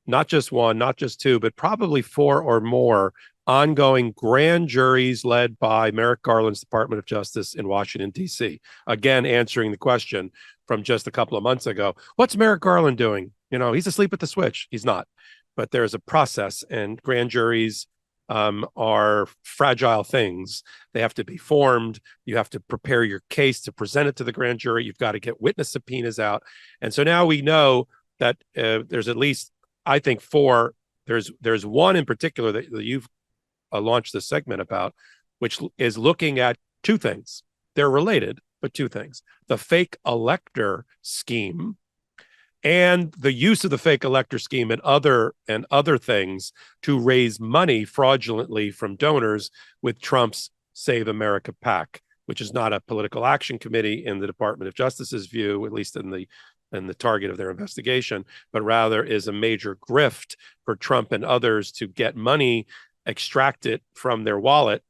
not just one, not just two, but probably four or more ongoing grand juries led by Merrick Garland's Department of Justice in Washington, D.C. Again, answering the question from just a couple of months ago, what's Merrick Garland doing? You know, he's asleep at the switch. He's not. But there's a process, and grand juries are fragile things. They have to be formed. You have to prepare your case to present it to the grand jury. You've got to get witness subpoenas out. And so now we know that there's at least, I think, four. There's one in particular that you've launched this segment about, which is looking at two things. They're related, but two things. The fake elector scheme and the use of the fake elector scheme and other things to raise money fraudulently from donors with Trump's Save America PAC, which is not a political action committee in the Department of Justice's view, at least in the target of their investigation, but rather is a major grift for Trump and others to get money, extract it from their wallet,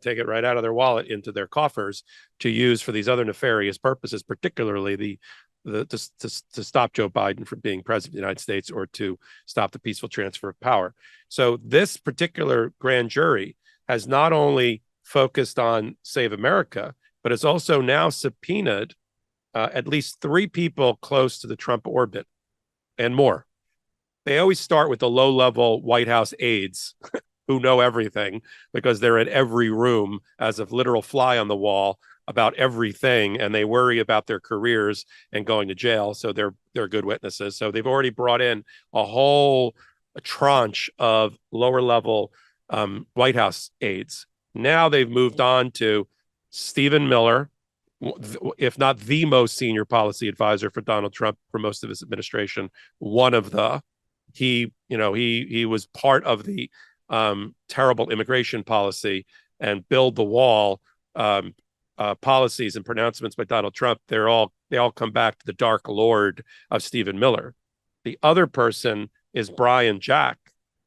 take it right out of their wallet into their coffers to use for these other nefarious purposes, particularly to stop Joe Biden from being president of the United States or to stop the peaceful transfer of power. So this particular grand jury has not only focused on Save America, but has also now subpoenaed at least three people close to the Trump orbit and more. They always start with the low-level White House aides who know everything because they're in every room as a literal fly on the wall about everything, and they worry about their careers and going to jail. So they're good witnesses. So they've already brought in a whole tranche of lower level White House aides. Now they've moved on to Stephen Miller, if not the most senior policy advisor for Donald Trump for most of his administration. He was part of the terrible immigration policy and build the wall policies and pronouncements by Donald Trump, they all come back to the Dark Lord of Stephen Miller. The other person is Brian Jack.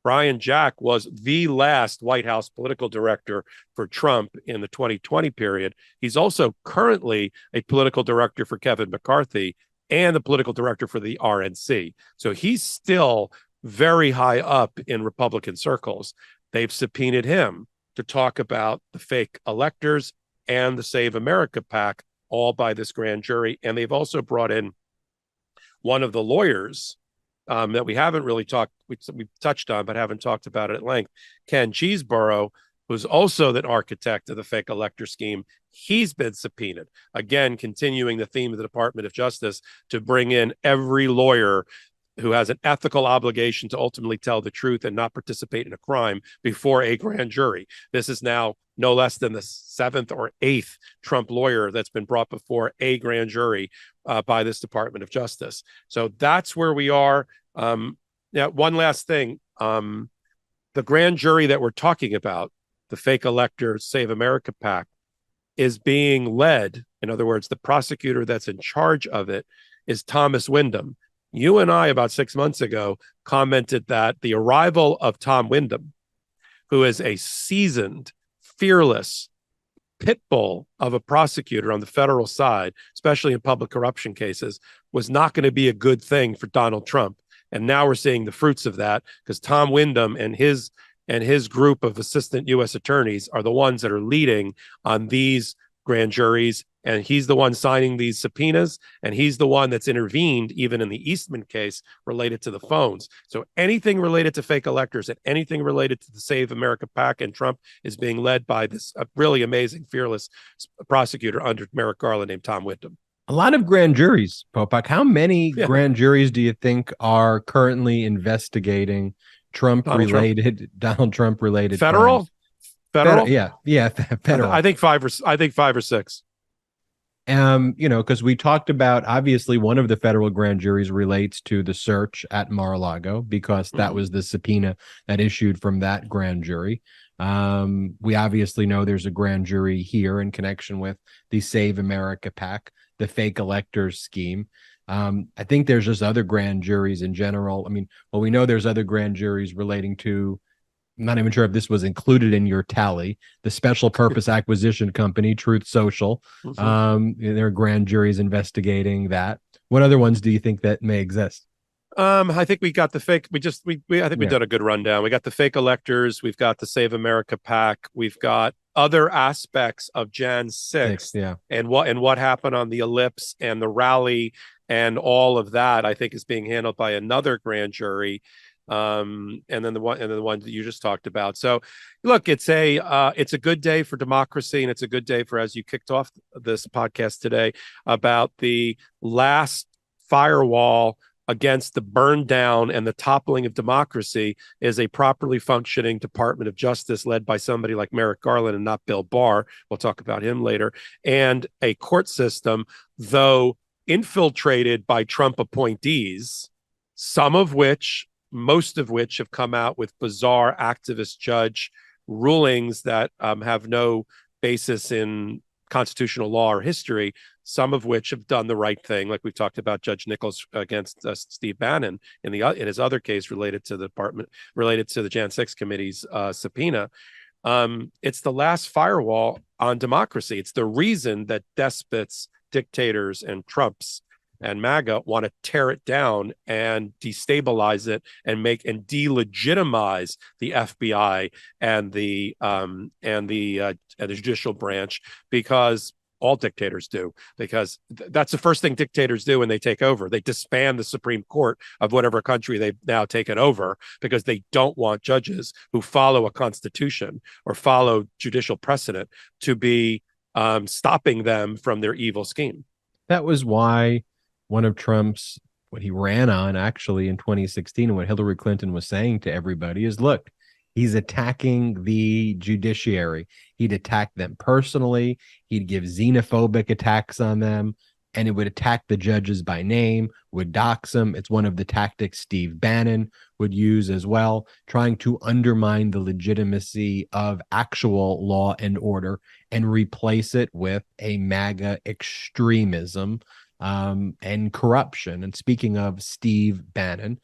Brian Jack was the last White House political director for Trump in the 2020 period. He's also currently a political director for Kevin McCarthy and the political director for the RNC. So he's still very high up in Republican circles. They've subpoenaed him to talk about the fake electors and the Save America PAC, all by this grand jury. And they've also brought in one of the lawyers that we haven't really we've touched on, but haven't talked about it at length, Ken Cheeseborough, who's also the architect of the fake elector scheme. He's been subpoenaed. Again, continuing the theme of the Department of Justice to bring in every lawyer who has an ethical obligation to ultimately tell the truth and not participate in a crime before a grand jury. This is now no less than the 7th or 8th Trump lawyer that's been brought before a grand jury by this Department of Justice. So that's where we are. Now, one last thing. The grand jury that we're talking about, the fake elector Save America PAC, is being led. In other words, the prosecutor that's in charge of it is Thomas Wyndham. You and I, about 6 months ago, commented that the arrival of Tom Wyndham, who is a seasoned, fearless pit bull of a prosecutor on the federal side, especially in public corruption cases, was not going to be a good thing for Donald Trump. And now we're seeing the fruits of that, because Tom Wyndham and his group of assistant U.S. attorneys are the ones that are leading on these grand juries. And he's the one signing these subpoenas, and he's the one that's intervened even in the Eastman case related to the phones. So anything related to fake electors and anything related to the Save America PAC and Trump is being led by this really amazing, fearless prosecutor under Merrick Garland named Tom Wyndham. A lot of grand juries, Popok. How many grand juries do you think are currently investigating Donald Trump related federal crimes? Federal? Federal. I think five or six. Because we talked about, obviously, one of the federal grand juries relates to the search at Mar-a-Lago, because that was the subpoena that issued from that grand jury. We obviously know there's a grand jury here in connection with the Save America PAC, the fake electors scheme. I think there's just other grand juries in general. I mean, well, we know there's other grand juries relating to, I'm not even sure if this was included in your tally, the special purpose acquisition company, Truth Social. There are grand juries investigating that. What other ones do you think that may exist? I think we got the fake. We've done a good rundown. We got the fake electors. We've got the Save America PAC. We've got other aspects of Jan 6th, and what happened on the ellipse and the rally and all of that, I think, is being handled by another grand jury. And then the one that you just talked about. So look, it's a good day for democracy, and it's a good day for, as you kicked off this podcast today, about the last firewall against the burn down and the toppling of democracy is a properly functioning Department of Justice led by somebody like Merrick Garland and not Bill Barr. We'll talk about him later. And a court system, though infiltrated by Trump appointees, most of which have come out with bizarre activist judge rulings that have no basis in constitutional law or history, some of which have done the right thing, like we've talked about Judge Nichols against Steve Bannon in his other case related to the Jan 6 committee's subpoena. It's the last firewall on democracy. It's the reason that despots, dictators, and Trumps and MAGA want to tear it down and destabilize it and delegitimize the FBI and the judicial branch, because all dictators do, because that's the first thing dictators do when they take over. They disband the Supreme Court of whatever country they've now taken over, because they don't want judges who follow a constitution or follow judicial precedent to be stopping them from their evil scheme. That was why one of Trump's, what he ran on actually in 2016, and what Hillary Clinton was saying to everybody is, look, he's attacking the judiciary. He'd attack them personally. He'd give xenophobic attacks on them. and it would attack the judges by name, would dox them. It's one of the tactics Steve Bannon would use as well, trying to undermine the legitimacy of actual law and order and replace it with a MAGA extremism and corruption. And speaking of Steve Bannon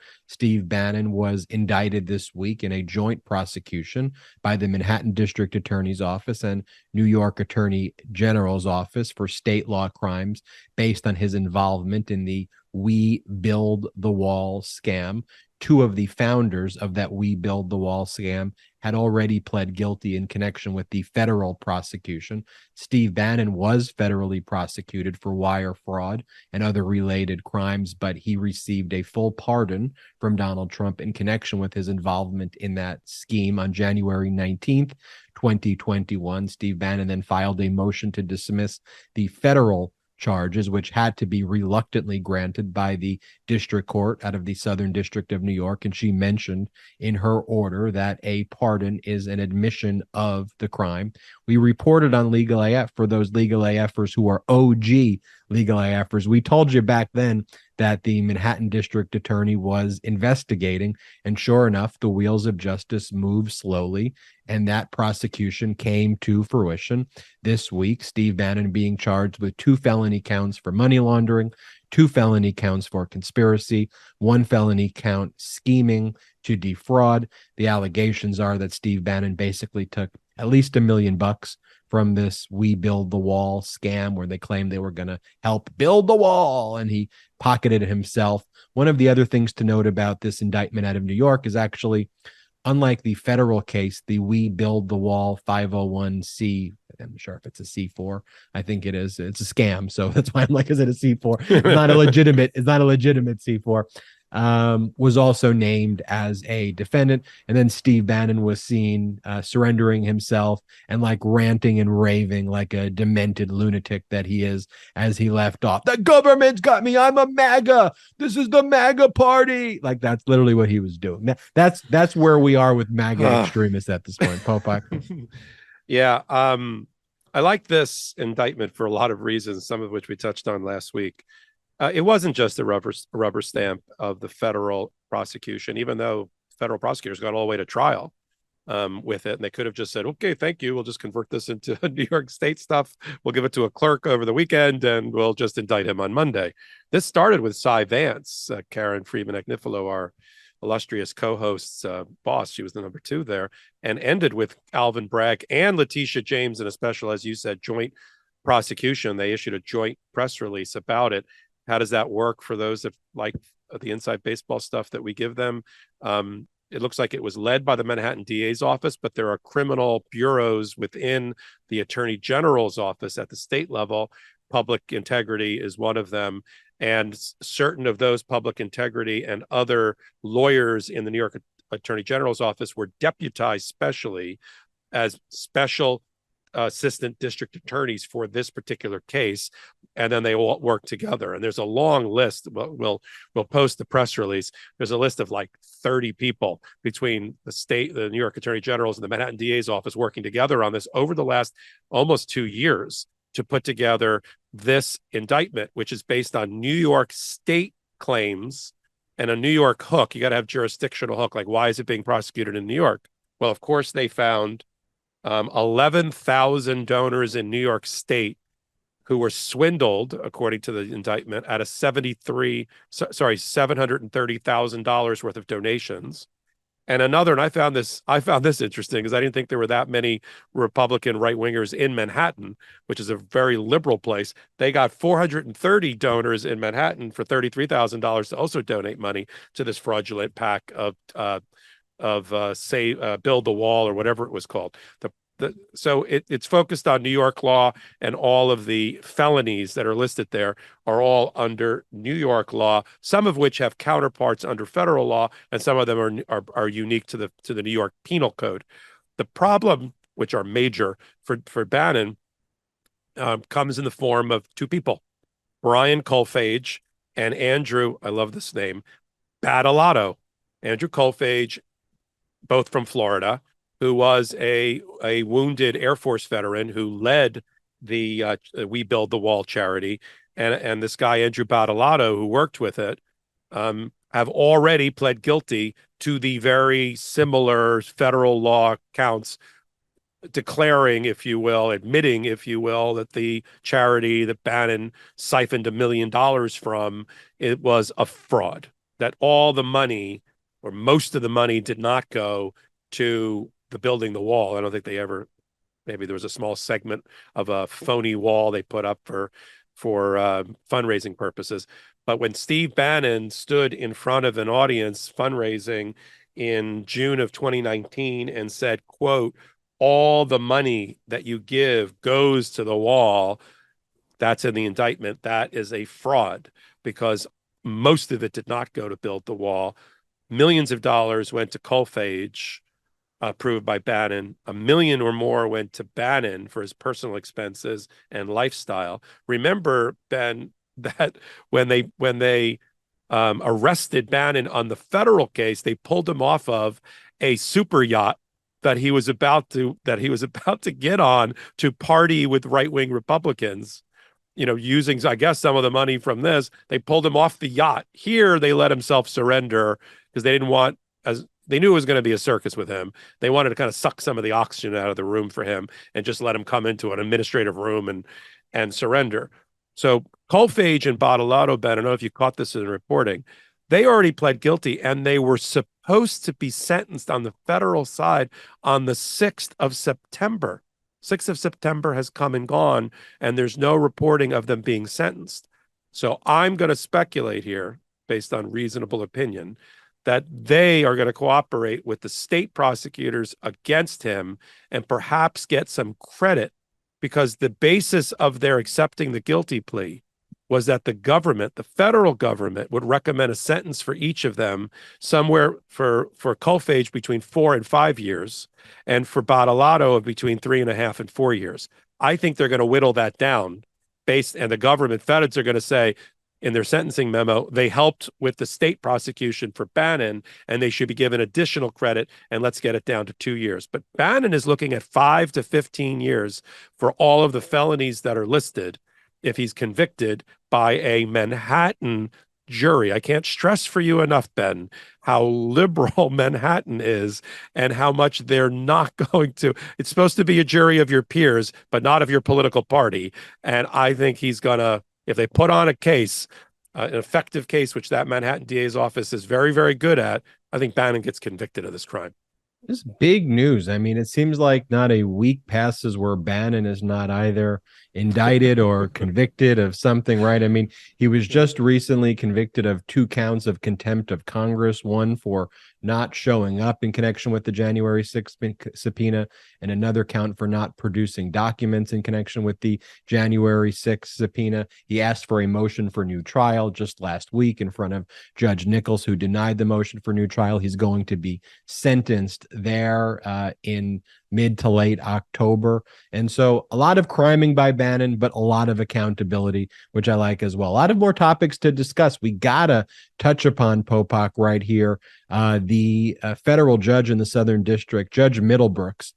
was indicted this week in a joint prosecution by the Manhattan District Attorney's Office and New York Attorney General's Office for state law crimes based on his involvement in the We Build the Wall scam. Two of the founders of that We Build the Wall scam had already pled guilty in connection with the federal prosecution. Steve Bannon was federally prosecuted for wire fraud and other related crimes, but he received a full pardon from Donald Trump in connection with his involvement in that scheme on January 19th, 2021. Steve Bannon then filed a motion to dismiss the federal charges, which had to be reluctantly granted by the district court out of the Southern District of New York. And she mentioned in her order that a pardon is an admission of the crime. We reported on LegalAF for those LegalAFers who are OG LegalAFers. We told you back then that the Manhattan District Attorney was investigating, and sure enough, the wheels of justice move slowly, and that prosecution came to fruition this week. Steve Bannon being charged with 2 felony counts for money laundering, 2 felony counts for conspiracy, 1 felony count scheming to defraud. The allegations are that Steve Bannon basically took at least $1 million from this We Build the Wall scam where they claimed they were going to help build the wall, and he pocketed it himself. One of the other things to note about this indictment out of New York is actually, unlike the federal case, the We Build the Wall 501c, I'm sure if it's a C4, I think it is. It's a scam, so that's why I'm like, is it a C4? It's not a legitimate C4. Was also named as a defendant, and then Steve Bannon was seen surrendering himself and like ranting and raving like a demented lunatic that he is as he left off. The government's got me. I'm a MAGA. This is the MAGA party. Like that's literally what he was doing. That's where we are with MAGA extremists at this point. Popok. Yeah, I like this indictment for a lot of reasons, some of which we touched on last week. It wasn't just a rubber stamp of the federal prosecution, even though federal prosecutors got all the way to trial with it. And they could have just said, okay, thank you. We'll just convert this into New York State stuff. We'll give it to a clerk over the weekend and we'll just indict him on Monday. This started with Cy Vance, Karen Friedman-Agnifilo, our illustrious co-host's boss. She was the number 2 there, and ended with Alvin Bragg and Letitia James in a special, as you said, joint prosecution. They issued a joint press release about it. How does that work for those that like the inside baseball stuff that we give them? It looks like it was led by the Manhattan DA's office, but there are criminal bureaus within the Attorney General's office at the state level. Public integrity is one of them. And certain of those public integrity and other lawyers in the New York Attorney General's office were deputized specially as special assistant district attorneys for this particular case, and then they all work together. And there's a long list. We'll post the press release. There's a list of like 30 people between the New York Attorney General's and the Manhattan DA's office working together on this over the last almost 2 years to put together this indictment, which is based on New York State claims and a New York hook. You got to have jurisdictional hook. Like, why is it being prosecuted in New York? Well, of course, they found 11,000 donors in New York State who were swindled, according to the indictment, out of $730,000 worth of donations. And another, and I found this interesting because I didn't think there were that many Republican right-wingers in Manhattan, which is a very liberal place. They got 430 donors in Manhattan for $33,000 to also donate money to this fraudulent pack of Build the Wall or whatever it was called. So it's focused on New York law, and all of the felonies that are listed there are all under New York law, some of which have counterparts under federal law, and some of them are unique to the New York Penal Code. The problem, which are major for Bannon, comes in the form of 2 people, Brian Colfage and Andrew, I love this name, Badalato. Andrew Colfage, both from Florida, who was a wounded Air Force veteran who led the We Build the Wall charity. and this guy Andrew Badalato, who worked with it, have already pled guilty to the very similar federal law counts, declaring, if you will, admitting, if you will, that the charity that Bannon siphoned $1 million from, it was a fraud, that all the money or most of the money did not go to the building the wall. I don't think they ever, maybe there was a small segment of a phony wall they put up for fundraising purposes. But when Steve Bannon stood in front of an audience fundraising in June of 2019 and said, quote, all the money that you give goes to the wall, that's in the indictment, that is a fraud, because most of it did not go to build the wall. Millions of dollars went to Colfage, approved by Bannon. $1 million or more went to Bannon for his personal expenses and lifestyle. Remember, Ben, that when they arrested Bannon on the federal case, they pulled him off of a super yacht that he was about to get on to party with right-wing Republicans, using, I guess, some of the money from this. They pulled him off the yacht. Here, they let himself surrender because they didn't want, as they knew it was going to be a circus with him. They wanted to kind of suck some of the oxygen out of the room for him and just let him come into an administrative room and surrender. So Colfage and Badalato, Ben, I don't know if you caught this in the reporting, they already pled guilty, and they were supposed to be sentenced on the federal side on the 6th of September. 6th of September has come and gone, and there's no reporting of them being sentenced. So I'm going to speculate here, based on reasonable opinion, that they are going to cooperate with the state prosecutors against him and perhaps get some credit, because the basis of their accepting the guilty plea was that the government, the federal government, would recommend a sentence for each of them somewhere for Colfage between 4 and 5 years, and for Badalato of between 3.5 and 4 years. I think they're going to whittle that down and the government feds are going to say in their sentencing memo, they helped with the state prosecution for Bannon, and they should be given additional credit, and let's get it down to 2 years. But Bannon is looking at 5 to 15 years for all of the felonies that are listed if he's convicted by a Manhattan jury. I can't stress for you enough, Ben, how liberal Manhattan is and how much they're not going to. It's supposed to be a jury of your peers, but not of your political party. And I think he's going to, if they put on a case, an effective case, which that Manhattan DA's office is very, very good at, I think Bannon gets convicted of this crime. This is big news. I mean, it seems like not a week passes where Bannon is not either indicted or convicted of something, right? I mean, he was just recently convicted of 2 counts of contempt of Congress, one for not showing up in connection with the January 6th subpoena, and another count for not producing documents in connection with the January 6th subpoena. He asked for a motion for new trial just last week in front of Judge Nichols, who denied the motion for new trial. He's going to be sentenced there in mid to late October. And so a lot of criming by Bannon, but a lot of accountability, which I like as well. A lot of more topics to discuss. We gotta touch upon Popok right here. The federal judge in the Southern District, Judge Middlebrooks,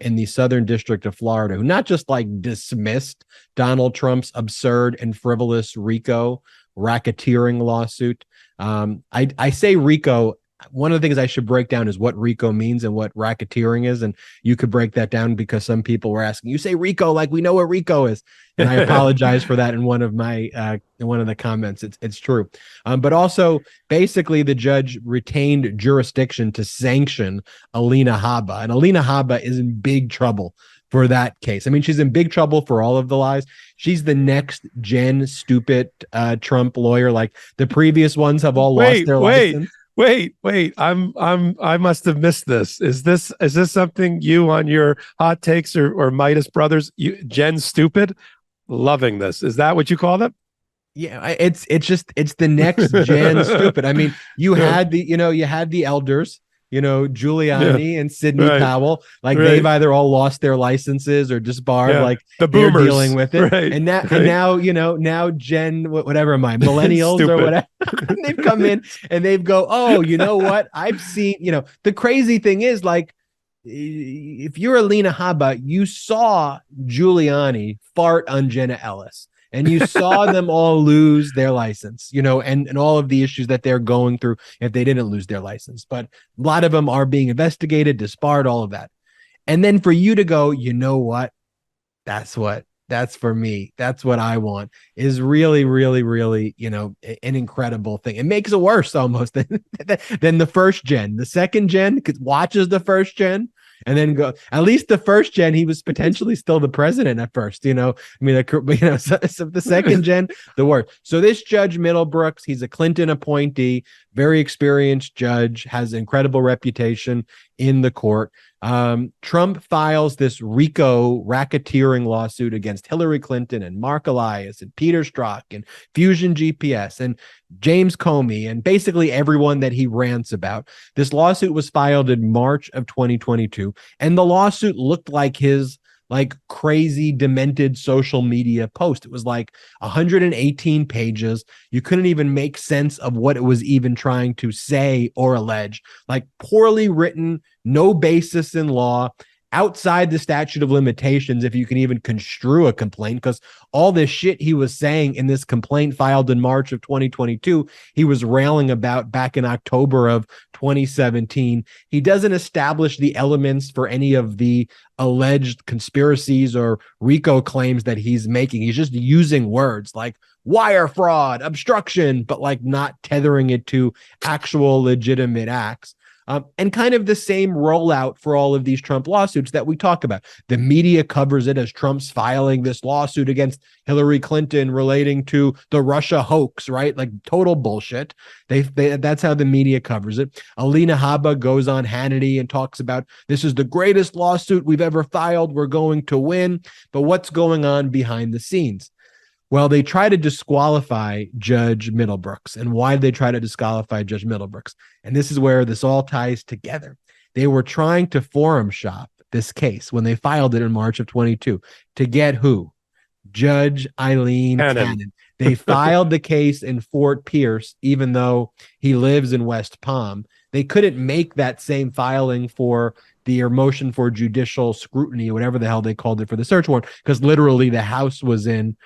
in the Southern District of Florida, who not just like dismissed Donald Trump's absurd and frivolous RICO racketeering lawsuit. I say RICO. One of the things I should break down is what RICO means and what racketeering is. And you could break that down because some people were asking, you say RICO like we know what RICO is. And I apologize for that in one of my in one of the comments. It's true. But also, basically, the judge retained jurisdiction to sanction Alina Habba. And Alina Habba is in big trouble for that case. I mean, she's in big trouble for all of the lies. She's the next gen stupid Trump lawyer. Like the previous ones have all lost their license. Wait, I must have missed this. Is this something you on your hot takes or Midas Brothers, Jen Stupid? Loving this. Is that what you call them? Yeah, it's the next gen stupid. I mean, you had the elders, Giuliani and Sidney Powell, like they've either all lost their licenses or disbarred, like the boomers they're dealing with it. And now Gen, whatever am I, millennials or whatever, they've come in and they've go, oh, you know what? I've seen, the crazy thing is, like, if you're Alina Habba, you saw Giuliani fart on Jenna Ellis. and you saw them all lose their license, you know, and all of the issues that they're going through if they didn't lose their license. But a lot of them are being investigated, disbarred, all of that. And then for you to go, you know what? That's for me. That's what I want, is really, really, really, you know, an incredible thing. It makes it worse almost than the first gen. The second gen watches the first gen and then go, at least the first gen, he was potentially still the president at first, you know, I mean, you know, so the second gen, the worst. So this Judge Middlebrooks, he's a Clinton appointee, very experienced judge, has incredible reputation in the court. Trump files this RICO racketeering lawsuit against Hillary Clinton and Mark Elias and Peter Strzok and Fusion GPS and James Comey and basically everyone that he rants about. This lawsuit was filed in March of 2022, and the lawsuit looked like his crazy demented social media post. It was like 118 pages. You couldn't even make sense of what it was even trying to say or allege. Like poorly written, no basis in law, outside the statute of limitations, if you can even construe a complaint, because all this shit he was saying in this complaint filed in March of 2022, he was railing about back in October of 2017. He doesn't establish the elements for any of the alleged conspiracies or RICO claims that he's making. He's just using words like wire fraud, obstruction, but like not tethering it to actual legitimate acts. And kind of the same rollout for all of these Trump lawsuits that we talk about. The media covers it as Trump's filing this lawsuit against Hillary Clinton relating to the Russia hoax, right? Like total bullshit. That's how the media covers it. Alina Habba goes on Hannity and talks about this is the greatest lawsuit we've ever filed. We're going to win. But what's going on behind the scenes? Well, they try to disqualify Judge Middlebrooks. And why did they try to disqualify Judge Middlebrooks? And this is where this all ties together. They were trying to forum shop this case when they filed it in March of 22 to get who? Judge Eileen Cannon. They filed the case in Fort Pierce, even though he lives in West Palm. They couldn't make that same filing for the motion for judicial scrutiny, whatever the hell they called it, for the search warrant, because literally the house was in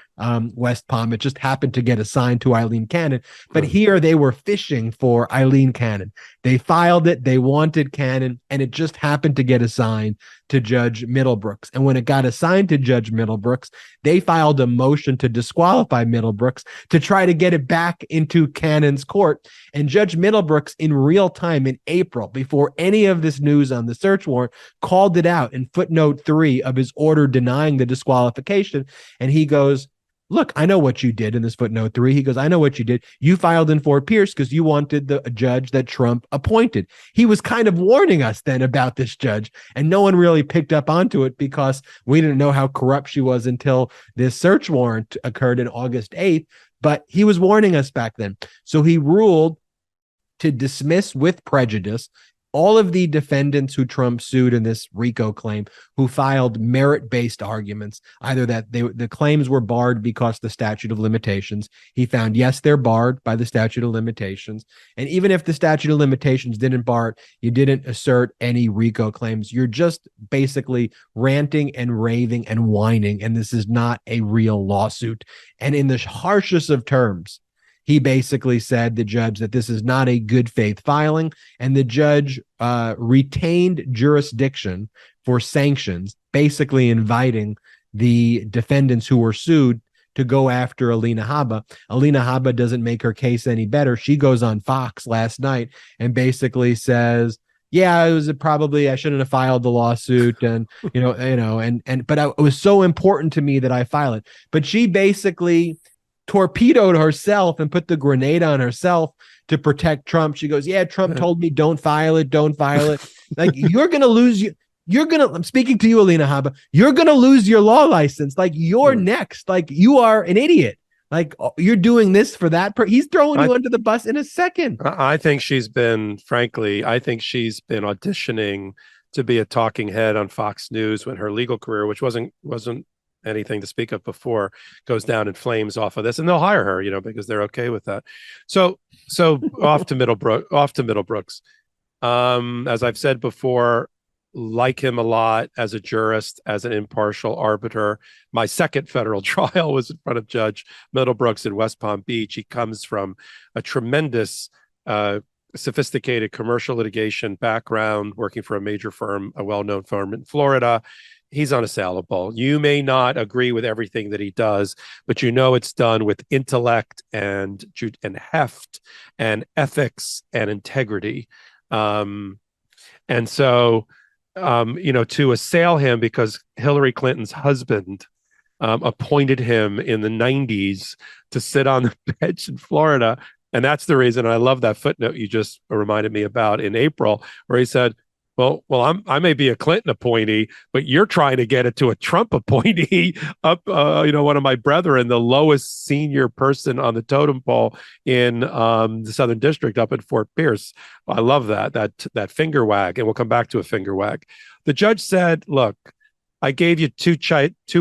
West Palm. It just happened to get assigned to Eileen Cannon. But here they were fishing for Eileen Cannon. They filed it. They wanted Cannon, and it just happened to get assigned to Judge Middlebrooks. And when it got assigned to Judge Middlebrooks, they filed a motion to disqualify Middlebrooks to try to get it back into Cannon's court. And Judge Middlebrooks, in real time in April, before any of this news on the search warrant, called it out in footnote 3 of his order denying the disqualification. And he goes, look, I know what you did in this footnote 3. He goes, I know what you did. You filed in Fort Pierce because you wanted the judge that Trump appointed. He was kind of warning us then about this judge, and no one really picked up onto it because we didn't know how corrupt she was until this search warrant occurred in August 8th. But he was warning us back then. So he ruled to dismiss with prejudice all of the defendants who Trump sued in this RICO claim, who filed merit-based arguments, either that the claims were barred because the statute of limitations. He found, yes, they're barred by the statute of limitations. And even if the statute of limitations didn't bar it, you didn't assert any RICO claims. You're just basically ranting and raving and whining, and this is not a real lawsuit. And in the harshest of terms, he basically said, the judge, that this is not a good faith filing, and the judge retained jurisdiction for sanctions, basically inviting the defendants who were sued to go after Alina Habba. Alina Habba doesn't make her case any better. She goes on Fox last night and basically says, yeah, it was probably, I shouldn't have filed the lawsuit, and but it was so important to me that I file it. But she basically torpedoed herself and put the grenade on herself to protect Trump. She goes, yeah, Trump told me don't file it. Like, you're going to lose. I'm speaking to you, Alina Habba. You're going to lose your law license. Like, you're next. Like, you are an idiot. Like, you're doing this for that. He's throwing you under the bus in a second. I think she's been auditioning to be a talking head on Fox News when her legal career, which wasn't anything to speak of before, goes down in flames off of this, and they'll hire her, because they're okay with that. So off to Middlebrooks. As I've said before, like him a lot as a jurist, as an impartial arbiter. My second federal trial was in front of Judge Middlebrooks in West Palm Beach. He comes from a tremendous, sophisticated commercial litigation background, working for a major firm, a well-known firm in Florida. He's unassailable. You may not agree with everything that he does, but you know it's done with intellect and heft and ethics and integrity. And so, to assail him because Hillary Clinton's husband appointed him in the 90s to sit on the bench in Florida. And that's the reason I love that footnote you just reminded me about in April, where he said, I may be a Clinton appointee, but you're trying to get it to a Trump appointee up, one of my brethren, the lowest senior person on the totem pole in the Southern District up at Fort Pierce. I love that finger wag, and we'll come back to a finger wag. The judge said, look, I gave you two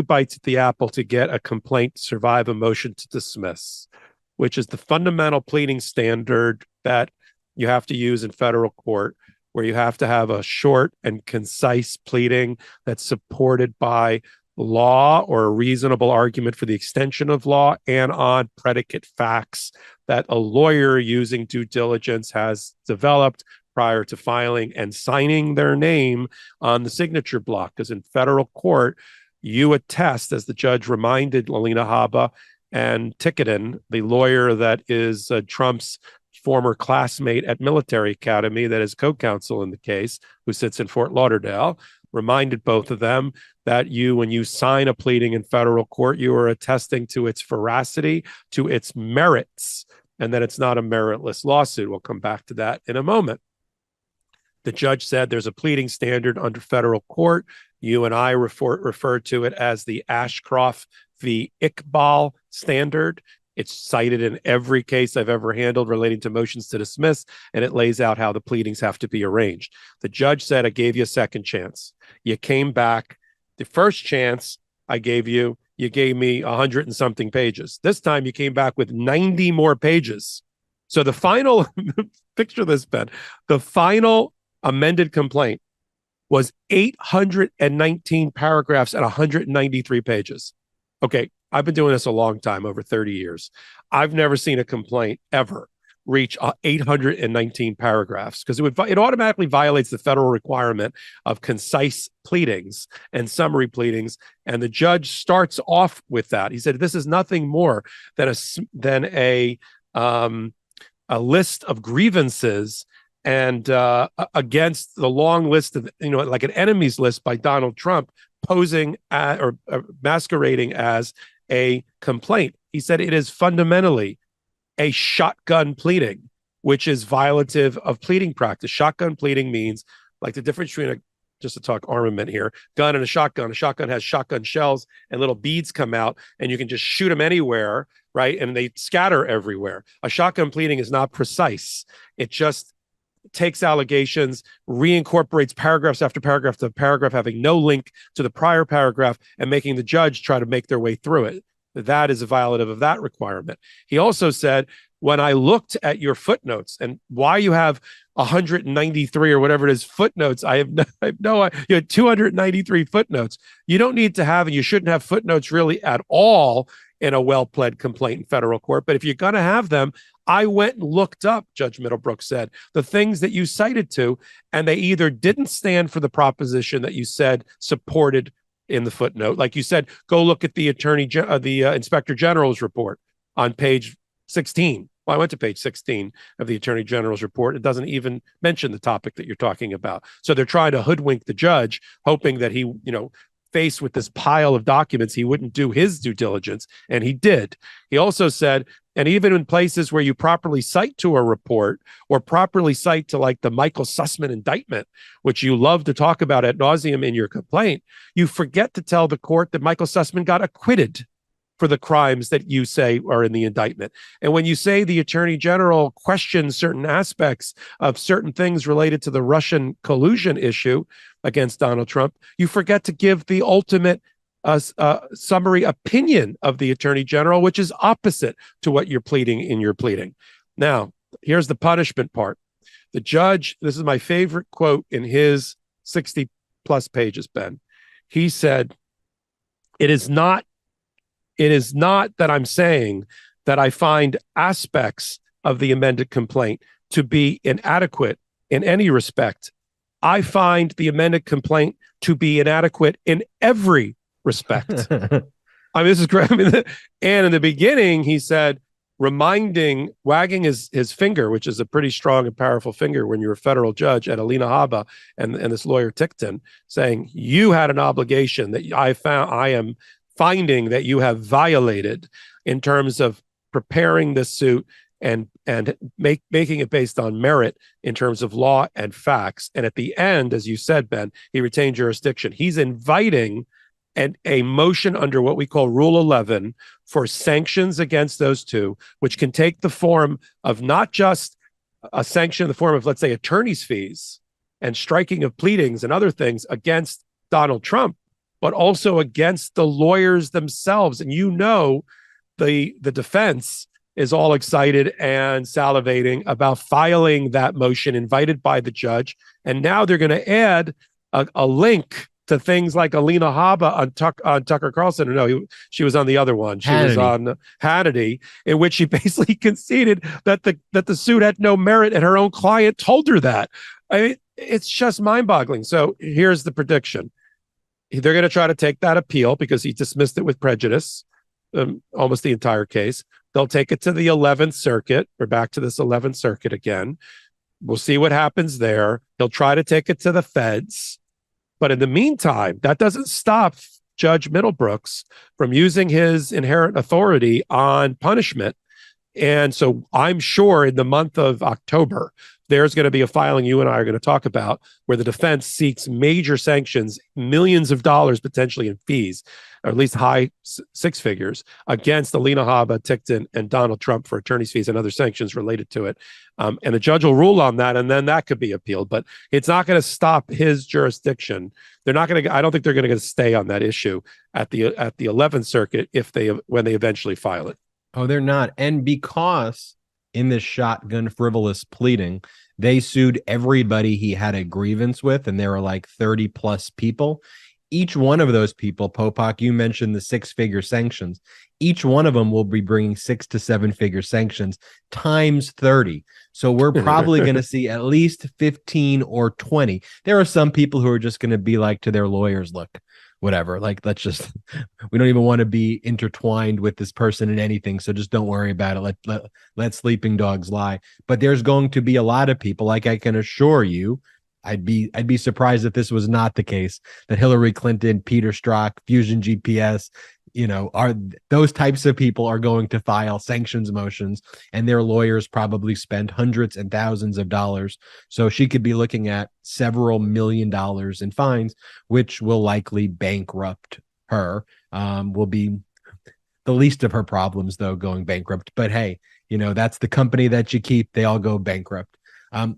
bites at the apple to get a complaint to survive a motion to dismiss, which is the fundamental pleading standard that you have to use in federal court, where you have to have a short and concise pleading that's supported by law or a reasonable argument for the extension of law and on predicate facts that a lawyer using due diligence has developed prior to filing and signing their name on the signature block. Because in federal court, you attest, as the judge reminded Alina Habba and Ticketon, the lawyer that is Trump's former classmate at military academy that is co-counsel in the case, who sits in Fort Lauderdale, reminded both of them that when you sign a pleading in federal court, you are attesting to its veracity, to its merits, and that it's not a meritless lawsuit. We'll come back to that in a moment. The judge said there's a pleading standard under federal court. You and I refer to it as the Ashcroft v. Iqbal standard. It's cited in every case I've ever handled relating to motions to dismiss, and it lays out how the pleadings have to be arranged. The judge said, I gave you a second chance. You came back. The first chance I gave you, you gave me 100 and something pages. This time you came back with 90 more pages. So the final, picture this, Ben, the final amended complaint was 819 paragraphs and 193 pages. Okay, I've been doing this a long time, over 30 years. I've never seen a complaint ever reach 819 paragraphs, because it automatically violates the federal requirement of concise pleadings and summary pleadings. And the judge starts off with that. He said, this is nothing more than a list of grievances and against the long list of, like an enemies list by Donald Trump, posing or masquerading as a complaint. He said it is fundamentally a shotgun pleading, which is violative of pleading practice. Shotgun pleading means, like, the difference between just to talk armament here, gun and a shotgun. A shotgun has shotgun shells and little beads come out, and you can just shoot them anywhere, right? And they scatter everywhere. A shotgun pleading is not precise. It just takes allegations, reincorporates paragraphs after paragraph to paragraph, having no link to the prior paragraph, and making the judge try to make their way through it. That is a violative of that requirement. He also said, when I looked at your footnotes and why you have 193 or whatever it is footnotes, I have no, you had 293 footnotes. You don't need to have, and you shouldn't have footnotes really at all in a well-pled complaint in federal court. But if you're going to have them, I went and looked up, Judge Middlebrooks said, the things that you cited to, and they either didn't stand for the proposition that you said supported in the footnote. Like you said, go look at the Inspector General's report on page 16. Well, I went to page 16 of the Attorney General's report. It doesn't even mention the topic that you're talking about. So they're trying to hoodwink the judge, hoping that he, faced with this pile of documents, he wouldn't do his due diligence, and he did. He also said, and even in places where you properly cite to a report or properly cite to, like, the Michael Sussman indictment, which you love to talk about ad nauseum in your complaint, you forget to tell the court that Michael Sussman got acquitted for the crimes that you say are in the indictment. And when you say the Attorney General questions certain aspects of certain things related to the Russian collusion issue against Donald Trump, you forget to give the ultimate summary opinion of the Attorney General, which is opposite to what you're pleading in your pleading. Now, here's the punishment part. The judge, this is my favorite quote in his 60 plus pages, Ben. He said, it is not that I'm saying that I find aspects of the amended complaint to be inadequate in any respect. I find the amended complaint to be inadequate in every respect. I mean, this is great. I mean, and in the beginning, he said, wagging his finger, which is a pretty strong and powerful finger when you're a federal judge, at Alina Habba and this lawyer Tickton, saying, you had an obligation that I am finding that you have violated in terms of preparing this suit and making it based on merit in terms of law and facts. And at the end, as you said, Ben, he retained jurisdiction. He's inviting a motion under what we call Rule 11 for sanctions against those two, which can take the form of not just a sanction in the form of, let's say, attorney's fees and striking of pleadings and other things against Donald Trump, but also against the lawyers themselves. And the defense is all excited and salivating about filing that motion invited by the judge. And now they're going to add a link to things like Alina Habba on Tucker Carlson. No, she was on the other one. She was on Hannity, in which she basically conceded that the suit had no merit, and her own client told her that. I mean, it's just mind-boggling. So here's the prediction. They're going to try to take that appeal because he dismissed it with prejudice, almost the entire case. They'll take it to the 11th Circuit. We're back to this 11th Circuit again. We'll see what happens there. He'll try to take it to the feds. But in the meantime, that doesn't stop Judge Middlebrooks from using his inherent authority on punishment. And so I'm sure in the month of October, there's going to be a filing you and I are going to talk about where the defense seeks major sanctions, millions of dollars potentially in fees, or at least high six figures, against Alina Habba, Tickton, and Donald Trump for attorney's fees and other sanctions related to it. And the judge will rule on that, and then that could be appealed. But it's not going to stop his jurisdiction. They're not going to. I don't think they're going to stay on that issue at the 11th Circuit when they eventually file it. Oh, they're not. And because in this shotgun frivolous pleading, they sued everybody he had a grievance with, and there were like 30 plus people. Each one of those people, Popok, you mentioned the 6-figure sanctions. Each one of them will be bringing 6 to 7-figure sanctions times 30. So we're probably going to see at least 15 or 20. There are some people who are just going to be like to their lawyers, look, whatever, like, we don't even want to be intertwined with this person in anything. So just don't worry about it. Let sleeping dogs lie. But there's going to be a lot of people, like I can assure you, I'd be surprised if this was not the case, that Hillary Clinton, Peter Strzok, Fusion GPS, are those types of people are going to file sanctions motions, and their lawyers probably spend hundreds and thousands of dollars. So she could be looking at several $1 million in fines, which will likely bankrupt her. Will be the least of her problems, though, going bankrupt. But hey, that's the company that you keep. They all go bankrupt.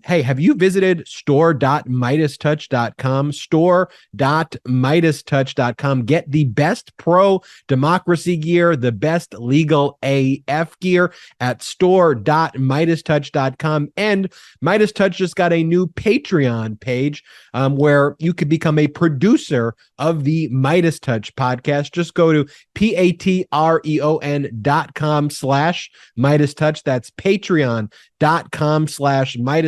Hey, have you visited store.MeidasTouch.com? Store.MeidasTouch.com. Get the best pro-democracy gear, the best LegalAF gear at store.MeidasTouch.com. And MeidasTouch just got a new Patreon page where you could become a producer of the MeidasTouch podcast. Just go to patreon.com/MeidasTouch. That's patreon.com/MeidasTouch.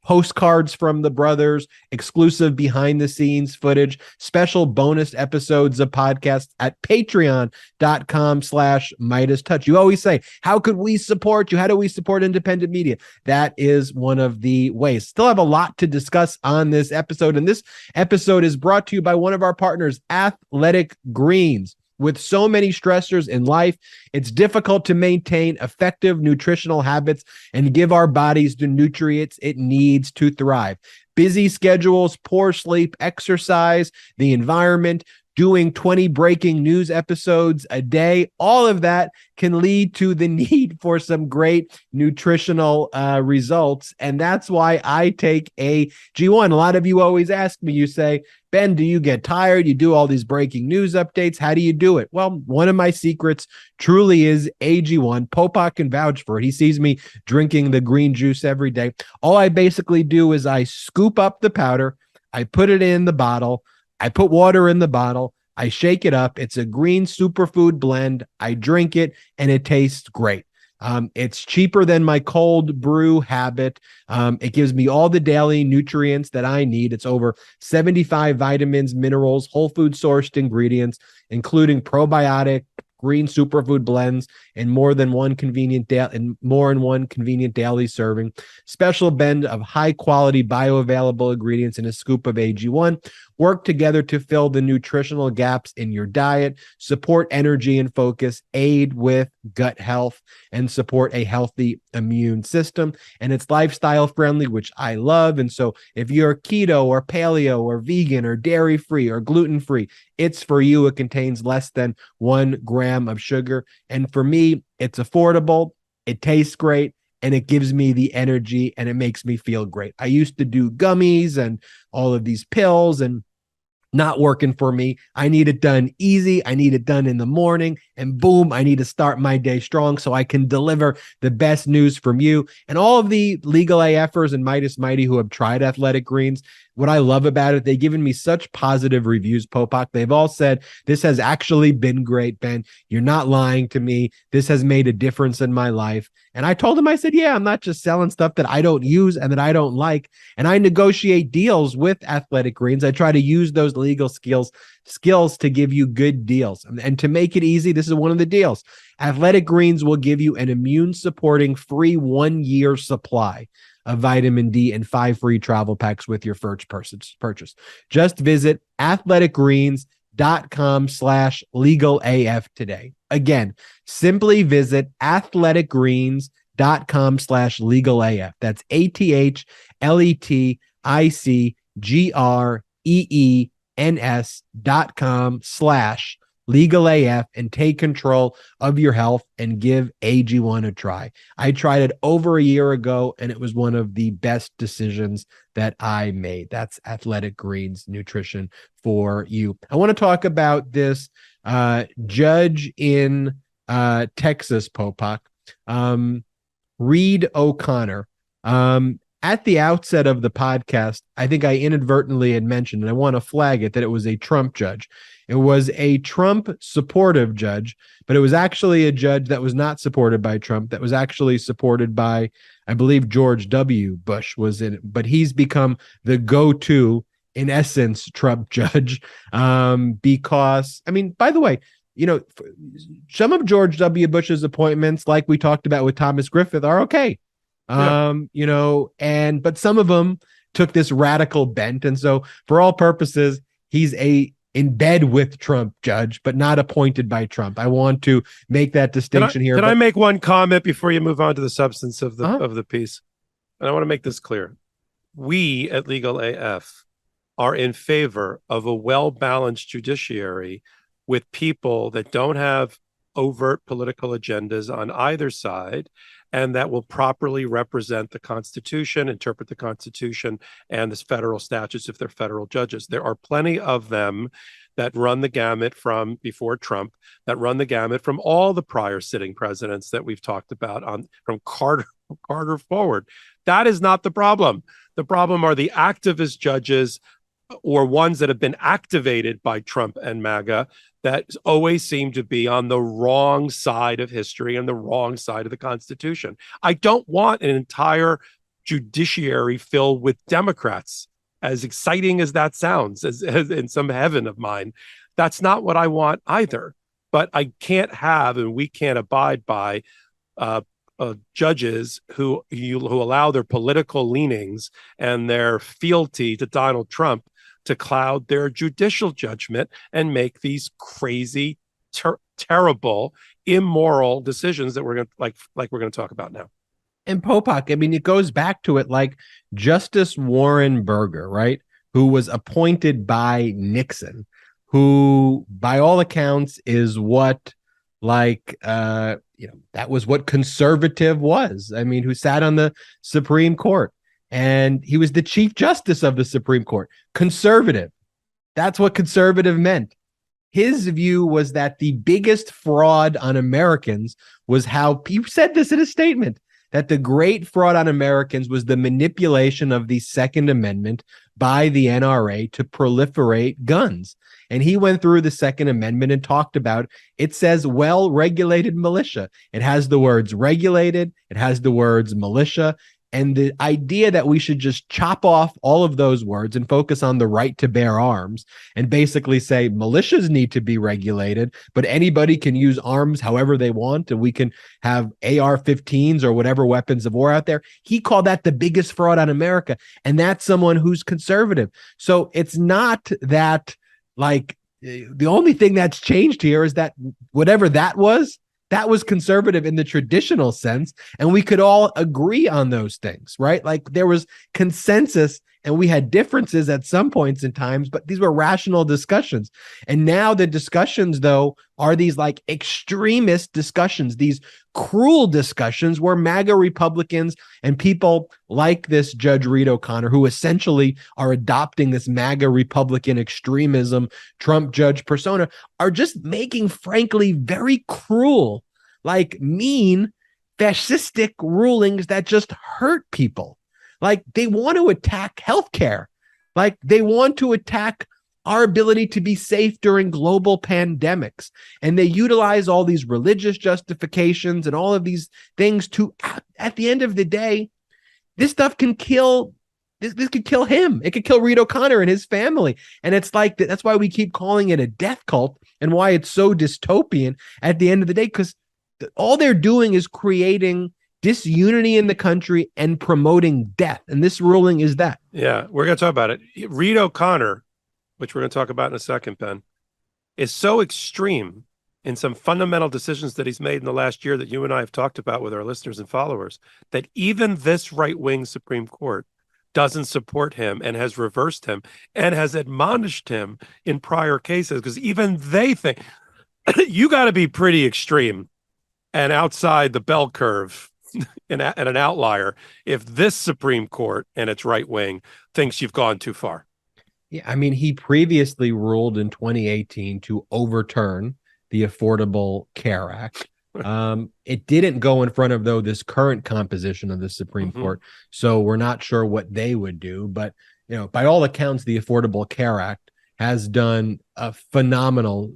Postcards from the brothers, exclusive behind the scenes footage, special bonus episodes of podcasts at patreon.com/MeidasTouch. You always say, how could we support you? How do we support independent media? That is one of the ways. Still have a lot to discuss on this episode. And this episode is brought to you by one of our partners, Athletic Greens. With so many stressors in life, it's difficult to maintain effective nutritional habits and give our bodies the nutrients it needs to thrive. Busy schedules, poor sleep, exercise, the environment, doing 20 breaking news episodes a day, all of that can lead to the need for some great nutritional results. And that's why I take AG1. A lot of you always ask me, you say, Ben, do you get tired? You do all these breaking news updates. How do you do it? Well, one of my secrets truly is AG1. Popok can vouch for it. He sees me drinking the green juice every day. All I basically do is I scoop up the powder, I put it in the bottle. I put water in the bottle. I shake it up. It's a green superfood blend. I drink it and it tastes great. It's cheaper than my cold brew habit. It gives me all the daily nutrients that I need. It's over 75 vitamins, minerals, whole food sourced ingredients, including probiotic, green superfood blends, and more than one convenient daily serving. Special blend of high quality bioavailable ingredients in a scoop of AG1 work together to fill the nutritional gaps in your diet, support energy and focus, aid with gut health, and support a healthy immune system. And it's lifestyle friendly, which I love. And so if you're keto or paleo or vegan or dairy free or gluten free, it's for you. It contains less than 1 gram of sugar. And for me, it's affordable, it tastes great, and it gives me the energy and it makes me feel great. I used to do gummies and all of these pills, and not working for me. I need it done easy. I need it done in the morning, and boom, I need to start my day strong so I can deliver the best news from you. And all of the LegalAFers and Meidas Mighty who have tried Athletic Greens, what I love about it, they've given me such positive reviews, Popok. They've all said, this has actually been great, Ben. You're not lying to me. This has made a difference in my life. And I told them, I said, yeah, I'm not just selling stuff that I don't use and that I don't like. And I negotiate deals with Athletic Greens. I try to use those legal skills to give you good deals. And to make it easy, this is one of the deals. Athletic Greens will give you an immune supporting free 1-year supply of vitamin D and 5 free travel packs with your first purchase. Just visit athleticgreens.com/legalaf today. Again, simply visit athleticgreens.com/legalaf. That's athleticgreens.com/legalaf and take control of your health and give AG1 a try. I tried it over a year ago and it was one of the best decisions that I made. That's Athletic Greens nutrition for you. I want to talk about this judge in Texas, Popok, Reed O'Connor. At the outset of the podcast, I think I inadvertently had mentioned, and I want to flag it, that it was a Trump judge. It was a Trump supportive judge, but it was actually a judge that was not supported by Trump, that was actually supported by, I believe, George W. Bush was in it, but he's become the go-to, in essence, Trump judge, because, I mean, by the way, you know, some of George W. Bush's appointments, like we talked about with Thomas Griffith, are okay. Yeah. You know, but some of them took this radical bent. And so for all purposes, he's in bed with Trump judge, but not appointed by Trump. I want to make that distinction here. Can I make one comment before you move on to the substance of the piece? And I want to make this clear. We at LegalAF are in favor of a well-balanced judiciary with people that don't have overt political agendas on either side, and that will properly represent the Constitution, interpret the Constitution, and the federal statutes if they're federal judges. There are plenty of them that run the gamut from before Trump, that run the gamut from all the prior sitting presidents that we've talked about, from Carter forward. That is not the problem. The problem are the activist judges, or ones that have been activated by Trump and MAGA, that always seem to be on the wrong side of history and the wrong side of the Constitution. I don't want an entire judiciary filled with Democrats, as exciting as that sounds, as in some heaven of mine. That's not what I want either. But I can't have, and we can't abide by, judges who allow their political leanings and their fealty to Donald Trump to cloud their judicial judgment and make these crazy, terrible, immoral decisions that we're going to like we're going to talk about now. And Popok, I mean, it goes back to it, like Justice Warren Burger, right, who was appointed by Nixon, who, by all accounts, is what, like, that was what conservative was. I mean, who sat on the Supreme Court. And he was the Chief Justice of the Supreme Court. Conservative. That's what conservative meant. His view was that the biggest fraud on Americans was how he said this in a statement, that the great fraud on Americans was the manipulation of the Second Amendment by the NRA to proliferate guns. And he went through the Second Amendment and talked about, it says well-regulated militia. It has the words regulated, it has the words militia, and the idea that we should just chop off all of those words and focus on the right to bear arms and basically say militias need to be regulated, but anybody can use arms however they want, and we can have AR-15s or whatever weapons of war out there. He called that the biggest fraud on America, and that's someone who's conservative. So it's not that, like, the only thing that's changed here is that whatever that was conservative in the traditional sense, and we could all agree on those things, right? Like there was consensus, and we had differences at some points in times, but these were rational discussions. And now the discussions, though, are these like extremist discussions, these cruel discussions where MAGA Republicans and people like this Judge Reed O'Connor, who essentially are adopting this MAGA Republican extremism, Trump judge persona, are just making, frankly, very cruel, like mean, fascistic rulings that just hurt people. Like they want to attack healthcare. Like they want to attack our ability to be safe during global pandemics. And they utilize all these religious justifications and all of these things to, at the end of the day, this stuff can kill, this could kill him. It could kill Reed O'Connor and his family. And it's like, that's why we keep calling it a death cult and why it's so dystopian at the end of the day, because all they're doing is creating disunity in the country and promoting death. And this ruling is that. Yeah, we're going to talk about it. Reed O'Connor, which we're going to talk about in a second, Ben, is so extreme in some fundamental decisions that he's made in the last year that you and I have talked about with our listeners and followers, that even this right-wing Supreme Court doesn't support him and has reversed him and has admonished him in prior cases, because even they think you got to be pretty extreme and outside the bell curve and an outlier if this Supreme Court and its right wing thinks you've gone too far. Yeah, I mean, he previously ruled in 2018 to overturn the Affordable Care Act. It didn't go in front of, though, this current composition of the Supreme Court. So we're not sure what they would do. But, you know, by all accounts, the Affordable Care Act has done a phenomenal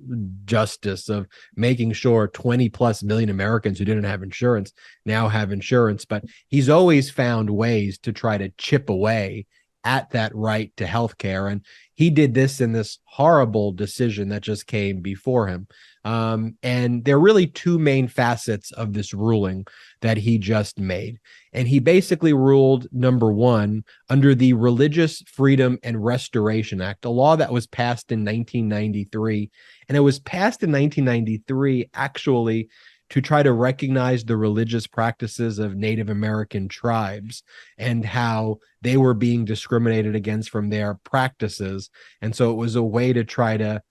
justice of making sure 20 plus million Americans who didn't have insurance now have insurance. But he's always found ways to try to chip away at that right to health care. And he did this in this horrible decision that just came before him. And there are really two main facets of this ruling that he just made. And he basically ruled, number one, under the Religious Freedom and Restoration Act, a law that was passed in 1993. And it was passed in 1993, actually, to try to recognize the religious practices of Native American tribes and how they were being discriminated against from their practices. And so it was a way to try to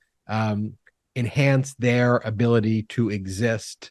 enhance their ability to exist,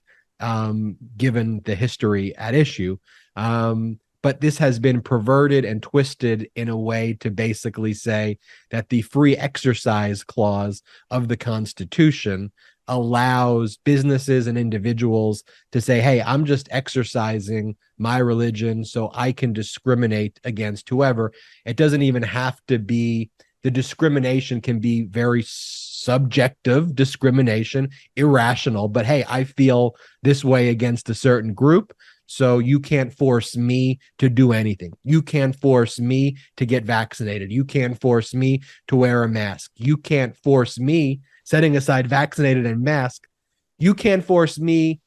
given the history at issue. But this has been perverted and twisted in a way to basically say that the free exercise clause of the Constitution allows businesses and individuals to say, hey, I'm just exercising my religion so I can discriminate against whoever. It doesn't even have to be, the discrimination can be very subjective discrimination, irrational, but hey, I feel this way against a certain group, so you can't force me to do anything. You can't force me to get vaccinated. You can't force me to wear a mask. You can't force me, setting aside vaccinated and mask, you can't force me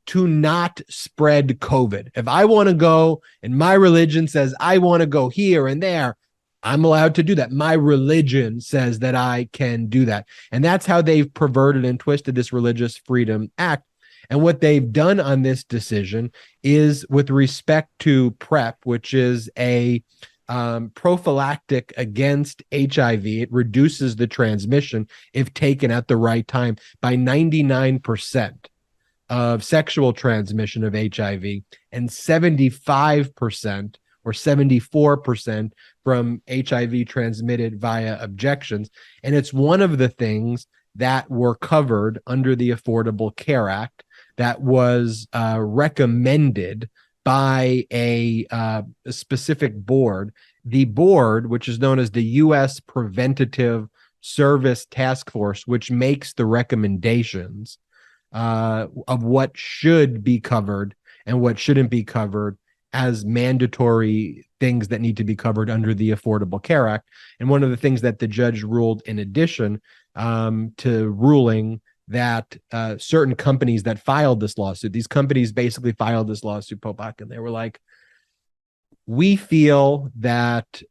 to not spread COVID. If I want to go and my religion says I want to go here and there, I'm allowed to do that. My religion says that I can do that. And that's how they've perverted and twisted this Religious Freedom Act. And what they've done on this decision is, with respect to PrEP, which is a prophylactic against HIV, it reduces the transmission if taken at the right time by 99% of sexual transmission of HIV and 75% or 74% from HIV transmitted via objections. And it's one of the things that were covered under the Affordable Care Act that was recommended by a specific board. The board, which is known as the U.S. Preventative Service Task Force, which makes the recommendations of what should be covered and what shouldn't be covered as mandatory things that need to be covered under the Affordable Care Act. And one of the things that the judge ruled in addition to ruling that certain companies that filed this lawsuit, these companies basically filed this lawsuit, Popok, and they were like, we feel that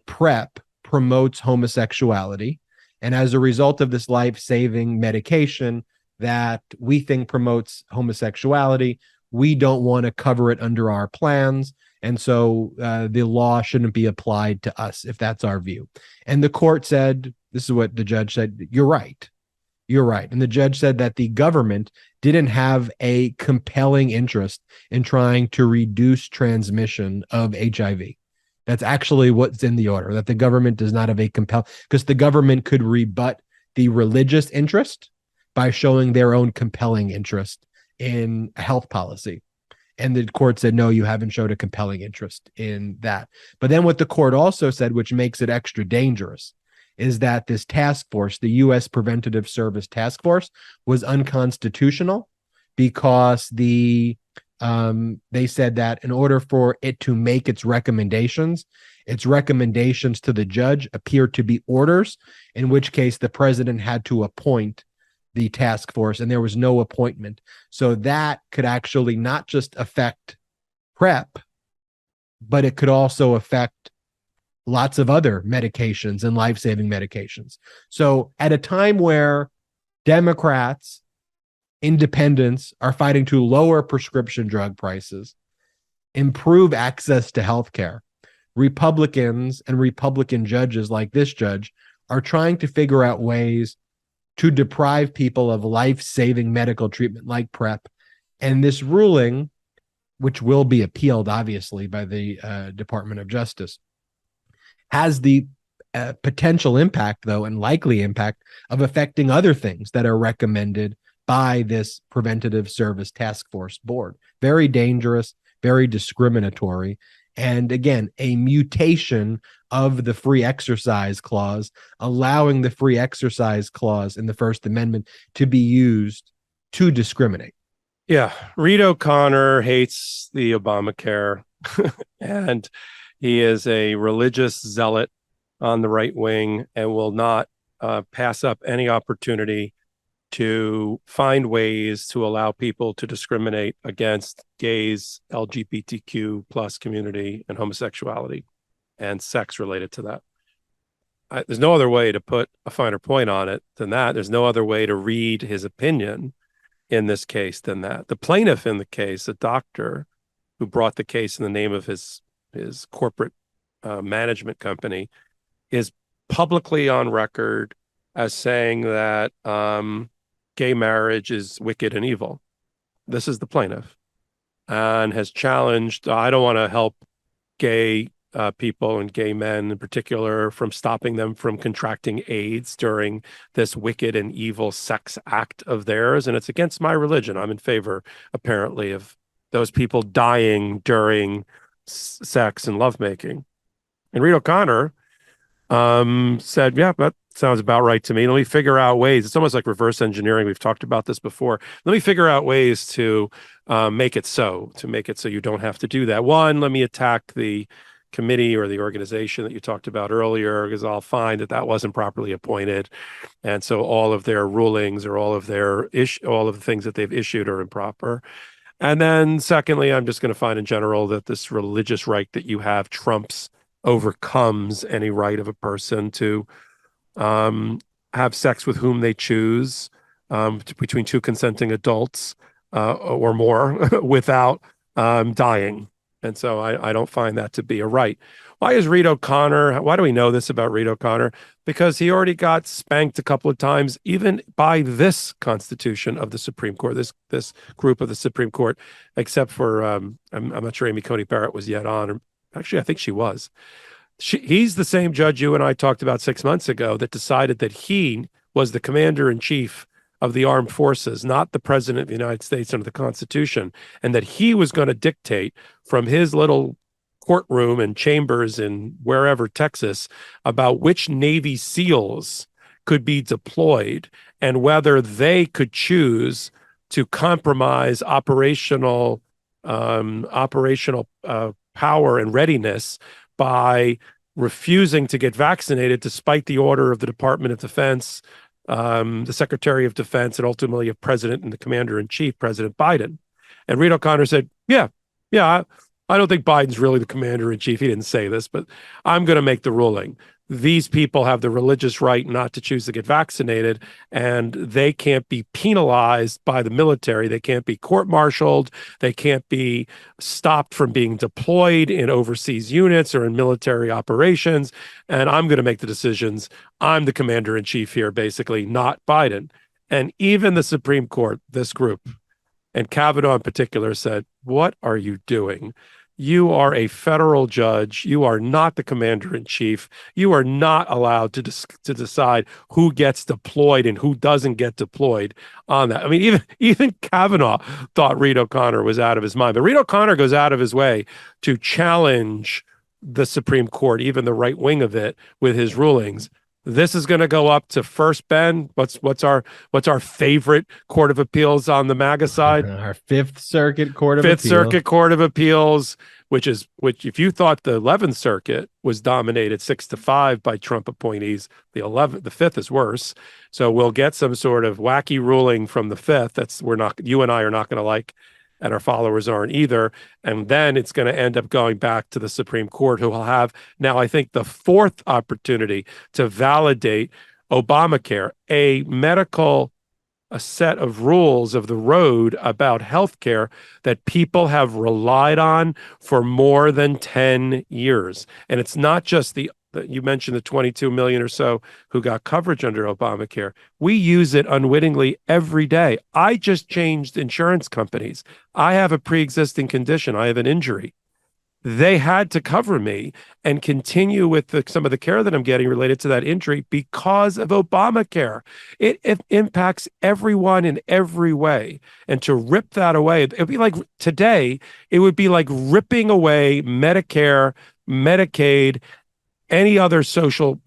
PrEP promotes homosexuality. And as a result of this life-saving medication that we think promotes homosexuality, we don't want to cover it under our plans. And so the law shouldn't be applied to us if that's our view. And the court said, this is what the judge said, you're right. You're right. And the judge said that the government didn't have a compelling interest in trying to reduce transmission of HIV. That's actually what's in the order, that the government does not have a because the government could rebut the religious interest by showing their own compelling interest in a health policy. And the court said, no, you haven't showed a compelling interest in that. But then what the court also said, which makes it extra dangerous, is that this task force, the U.S. Preventative Service Task Force, was unconstitutional because they said that in order for it to make its recommendations to the judge appeared to be orders, in which case the president had to appoint the task force, and there was no appointment. So that could actually not just affect PrEP, but it could also affect lots of other medications and life-saving medications. So at a time where Democrats, independents are fighting to lower prescription drug prices, improve access to healthcare, Republicans and Republican judges like this judge are trying to figure out ways to deprive people of life-saving medical treatment like PrEP. And this ruling, which will be appealed, obviously, by the Department of Justice, has the potential impact, though, and likely impact of affecting other things that are recommended by this Preventative Service Task Force board. Very dangerous, very discriminatory, and again, a mutation of the free exercise clause, allowing the free exercise clause in the First Amendment to be used to discriminate. Yeah, Reed O'Connor hates the Obamacare, and he is a religious zealot on the right wing and will not pass up any opportunity to find ways to allow people to discriminate against gays, LGBTQ plus community, and homosexuality and sex related to that. There's no other way to put a finer point on it than that. There's no other way to read his opinion in this case than that. The plaintiff in the case, a doctor who brought the case in the name of his corporate management company, is publicly on record as saying that gay marriage is wicked and evil. This is the plaintiff, and has challenged, I don't want to help gay people and gay men in particular from stopping them from contracting AIDS during this wicked and evil sex act of theirs. And it's against my religion. I'm in favor, apparently, of those people dying during sex and lovemaking. And Reed O'Connor said, yeah, that sounds about right to me. Let me figure out ways. It's almost like reverse engineering. We've talked about this before. Let me figure out ways to make it so you don't have to do that. One, let me attack the committee or the organization that you talked about earlier, because I'll find that wasn't properly appointed. And so all of their rulings or all of the things that they've issued are improper. And then secondly, I'm just going to find in general that this religious right that you have overcomes any right of a person to have sex with whom they choose between two consenting adults or more without dying. And so I don't find that to be a right. Why do we know this about Reed O'Connor? Because he already got spanked a couple of times, even by this Constitution of the Supreme Court, this group of the Supreme Court, except for, I'm not sure Amy Coney Barrett was yet on. Or, actually, I think she was. He's the same judge you and I talked about 6 months ago that decided that he was the commander-in-chief of the armed forces, not the president of the United States under the Constitution, and that he was going to dictate from his little courtroom and chambers in wherever, Texas, about which Navy SEALs could be deployed and whether they could choose to compromise operational power and readiness by refusing to get vaccinated despite the order of the Department of Defense, the Secretary of Defense, and ultimately of President and the Commander-in-Chief, President Biden. And Reed O'Connor said, yeah, I don't think Biden's really the Commander-in-Chief. He didn't say this, but I'm going to make the ruling. These people have the religious right not to choose to get vaccinated, and they can't be penalized by the military. They can't be court-martialed. They can't be stopped from being deployed in overseas units or in military operations. And I'm going to make the decisions. I'm the commander-in-chief here, basically, not Biden. And even the Supreme Court, this group, and Kavanaugh in particular, said, what are you doing? You are a federal judge. You are not the commander-in-chief. You are not allowed to decide who gets deployed and who doesn't get deployed on that. I mean, even Kavanaugh thought Reed O'Connor was out of his mind. But Reed O'Connor goes out of his way to challenge the Supreme Court, even the right wing of it, with his rulings. This is going to go up to first, Ben. What's our favorite court of appeals on the MAGA side? Our Fifth Circuit Court of Appeals. Fifth Circuit Court of Appeals, which if you thought the 11th Circuit was dominated 6-5 by Trump appointees, the Fifth is worse. So we'll get some sort of wacky ruling from the Fifth. You and I are not going to like, and our followers aren't either. And then it's going to end up going back to the Supreme Court, who will have now, I think, the fourth opportunity to validate Obamacare, a set of rules of the road about healthcare that people have relied on for more than 10 years. And it's not just you mentioned the 22 million or so who got coverage under Obamacare. We use it unwittingly every day. I just changed insurance companies. I have a pre-existing condition. I have an injury. They had to cover me and continue with some of the care that I'm getting related to that injury because of Obamacare. It impacts everyone in every way. And to rip that away, it'd be like today, it would be like ripping away Medicare, Medicaid, any other social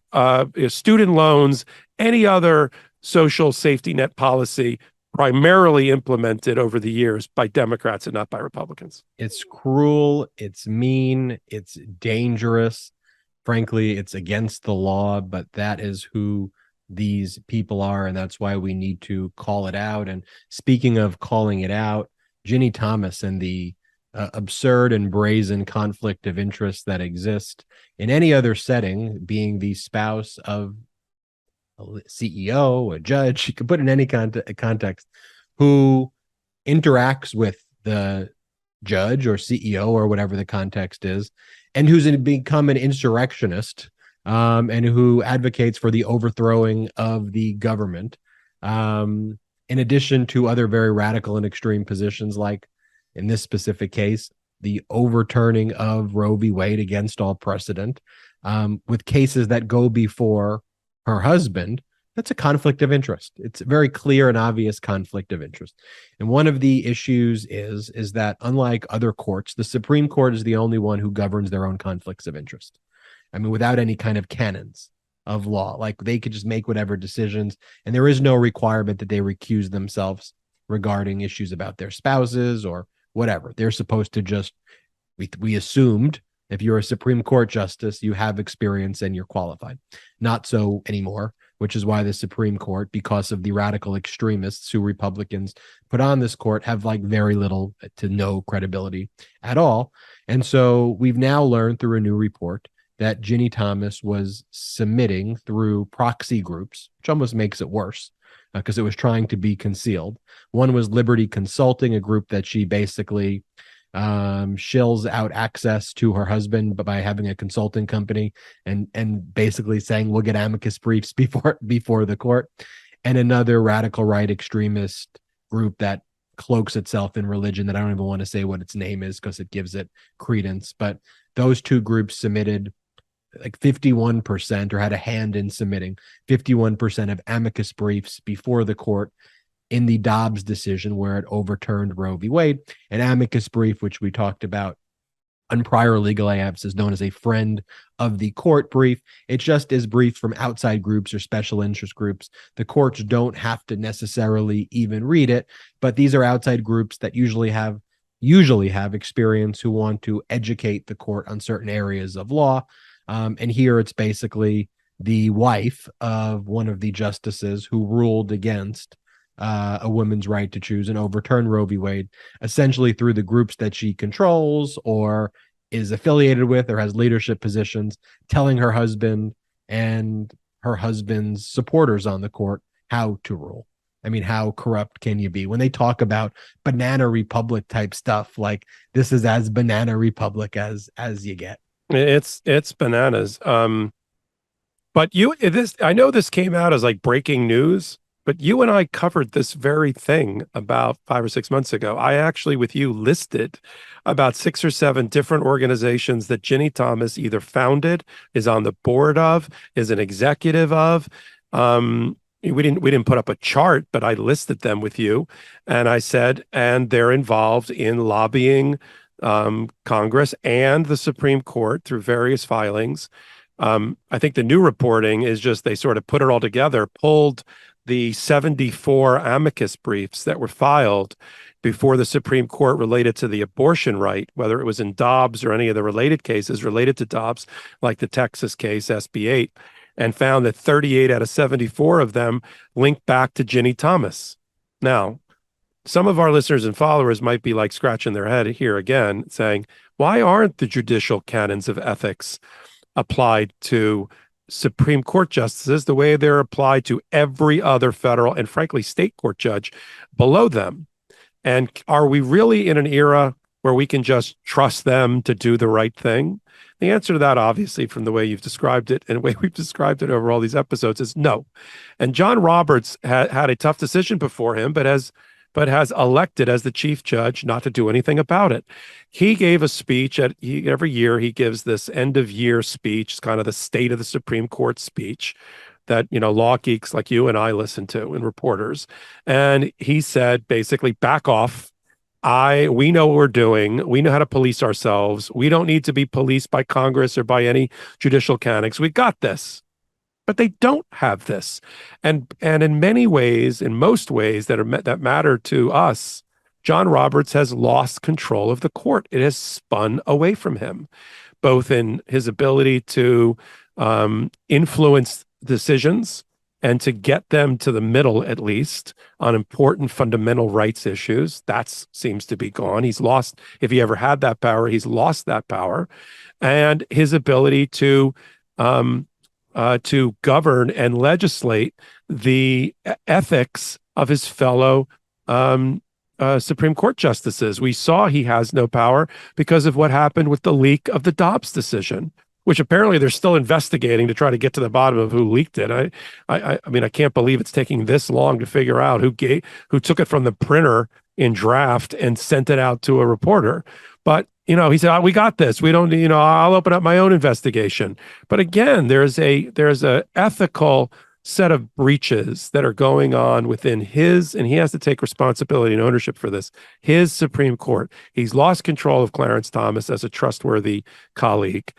student loans, any other social safety net policy primarily implemented over the years by Democrats and not by Republicans. It's cruel, it's mean, it's dangerous. Frankly, it's against the law, but that is who these people are, and that's why we need to call it out. And speaking of calling it out, Ginni Thomas and the absurd and brazen conflict of interest that exist in any other setting, being the spouse of a CEO, a judge, you could put in any context, who interacts with the judge or CEO or whatever the context is, and who's become an insurrectionist, and who advocates for the overthrowing of the government, in addition to other very radical and extreme positions, like in this specific case, the overturning of Roe v. Wade against all precedent, with cases that go before her husband. That's a conflict of interest. It's a very clear and obvious conflict of interest. And one of the issues is that, unlike other courts, the Supreme Court is the only one who governs their own conflicts of interest. I mean, without any kind of canons of law, like they could just make whatever decisions, and there is no requirement that they recuse themselves regarding issues about their spouses or whatever. They're supposed to just, we assumed, if you're a Supreme Court justice, you have experience and you're qualified. Not so anymore, which is why the Supreme Court, because of the radical extremists who Republicans put on this court, have like very little to no credibility at all. And so we've now learned through a new report that Ginni Thomas was submitting through proxy groups, which almost makes it worse because it was trying to be concealed. One was Liberty Consulting, a group that she basically shills out access to her husband, but by having a consulting company and basically saying we'll get amicus briefs before the court. And another radical right extremist group that cloaks itself in religion that I don't even want to say what its name is because it gives it credence. But those two groups submitted like 51%, or had a hand in submitting 51% of amicus briefs before the court, in the Dobbs decision where it overturned Roe v. Wade. An amicus brief, which we talked about on prior LegalAFs, is known as a friend of the court brief. It just is briefs from outside groups or special interest groups. The courts don't have to necessarily even read it, but these are outside groups that usually have experience who want to educate the court on certain areas of law. And here it's basically the wife of one of the justices who ruled against a woman's right to choose and overturn Roe v. Wade, essentially through the groups that she controls or is affiliated with or has leadership positions, telling her husband and her husband's supporters on the court how to rule. I mean, how corrupt can you be? When they talk about banana republic type stuff, like this is as banana republic as you get. It's bananas. But I know this came out as like breaking news, but you and I covered this very thing about 5 or 6 months ago. I actually, with you, listed about 6 or 7 different organizations that Ginni Thomas either founded, is on the board of, is an executive of. We didn't put up a chart, but I listed them with you, and I said, and they're involved in lobbying Congress and the Supreme Court through various filings. I think the new reporting is just they sort of put it all together, pulled the 74 amicus briefs that were filed before the Supreme Court related to the abortion right, whether it was in Dobbs or any of the related cases related to Dobbs, like the Texas case, SB 8, and found that 38 out of 74 of them linked back to Ginni Thomas. Now, some of our listeners and followers might be like scratching their head here again, saying, why aren't the judicial canons of ethics applied to Supreme Court justices the way they're applied to every other federal and frankly state court judge below them? And are we really in an era where we can just trust them to do the right thing? The answer to that, obviously, from the way you've described it and the way we've described it over all these episodes, is no. And John Roberts had a tough decision before him, but has elected as the chief judge not to do anything about it. He gave a speech every year. He gives this end of year speech, it's kind of the state of the Supreme Court speech that, law geeks like you and I listen to and reporters. And he said, basically, back off. We know what we're doing. We know how to police ourselves. We don't need to be policed by Congress or by any judicial canons. We got this. But they don't have this. And in many ways, in most ways that matter to us, John Roberts has lost control of the court. It has spun away from him, both in his ability to influence decisions and to get them to the middle, at least, on important fundamental rights issues. That seems to be gone. He's lost, if he ever had that power, he's lost that power. And his ability to govern and legislate the ethics of his fellow Supreme Court justices. We saw he has no power because of what happened with the leak of the Dobbs decision, which apparently they're still investigating to try to get to the bottom of who leaked it. I mean, I can't believe it's taking this long to figure out who took it from the printer in draft and sent it out to a reporter. But he said, we got this. We don't, I'll open up my own investigation. But again, there's a ethical set of breaches that are going on within and he has to take responsibility and ownership for this, his Supreme Court. He's lost control of Clarence Thomas as a trustworthy colleague.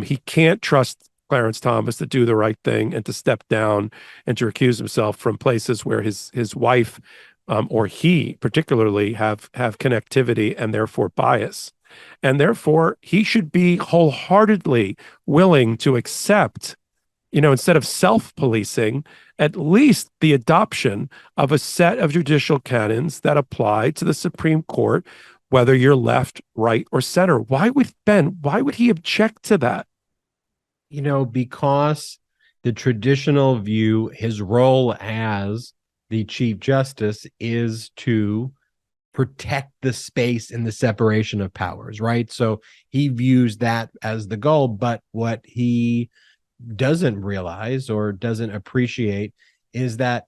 He can't trust Clarence Thomas to do the right thing and to step down and to recuse himself from places where his wife or he particularly have connectivity and therefore bias. And therefore, he should be wholeheartedly willing to accept, instead of self-policing, at least the adoption of a set of judicial canons that apply to the Supreme Court, whether you're left, right, or center. Why would he object to that? Because the traditional view, his role as the Chief Justice is to protect the space and the separation of powers, right? So he views that as the goal, but what he doesn't realize or doesn't appreciate is that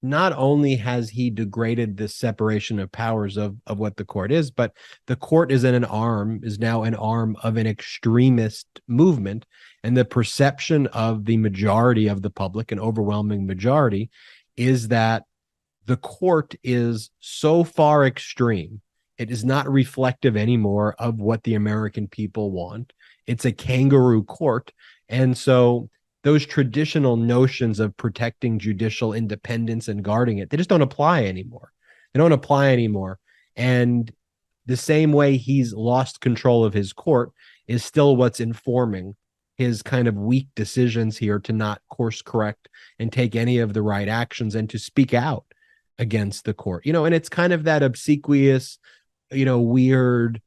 not only has he degraded the separation of powers of what the court is, but the court is now an arm of an extremist movement. And the perception of the majority of the public, an overwhelming majority, is that the court is so far extreme. It is not reflective anymore of what the American people want. It's a kangaroo court. And so those traditional notions of protecting judicial independence and guarding it, they just don't apply anymore. They don't apply anymore. And the same way he's lost control of his court is still what's informing his kind of weak decisions here to not course correct and take any of the right actions and to speak out against the court. And it's kind of that obsequious, weird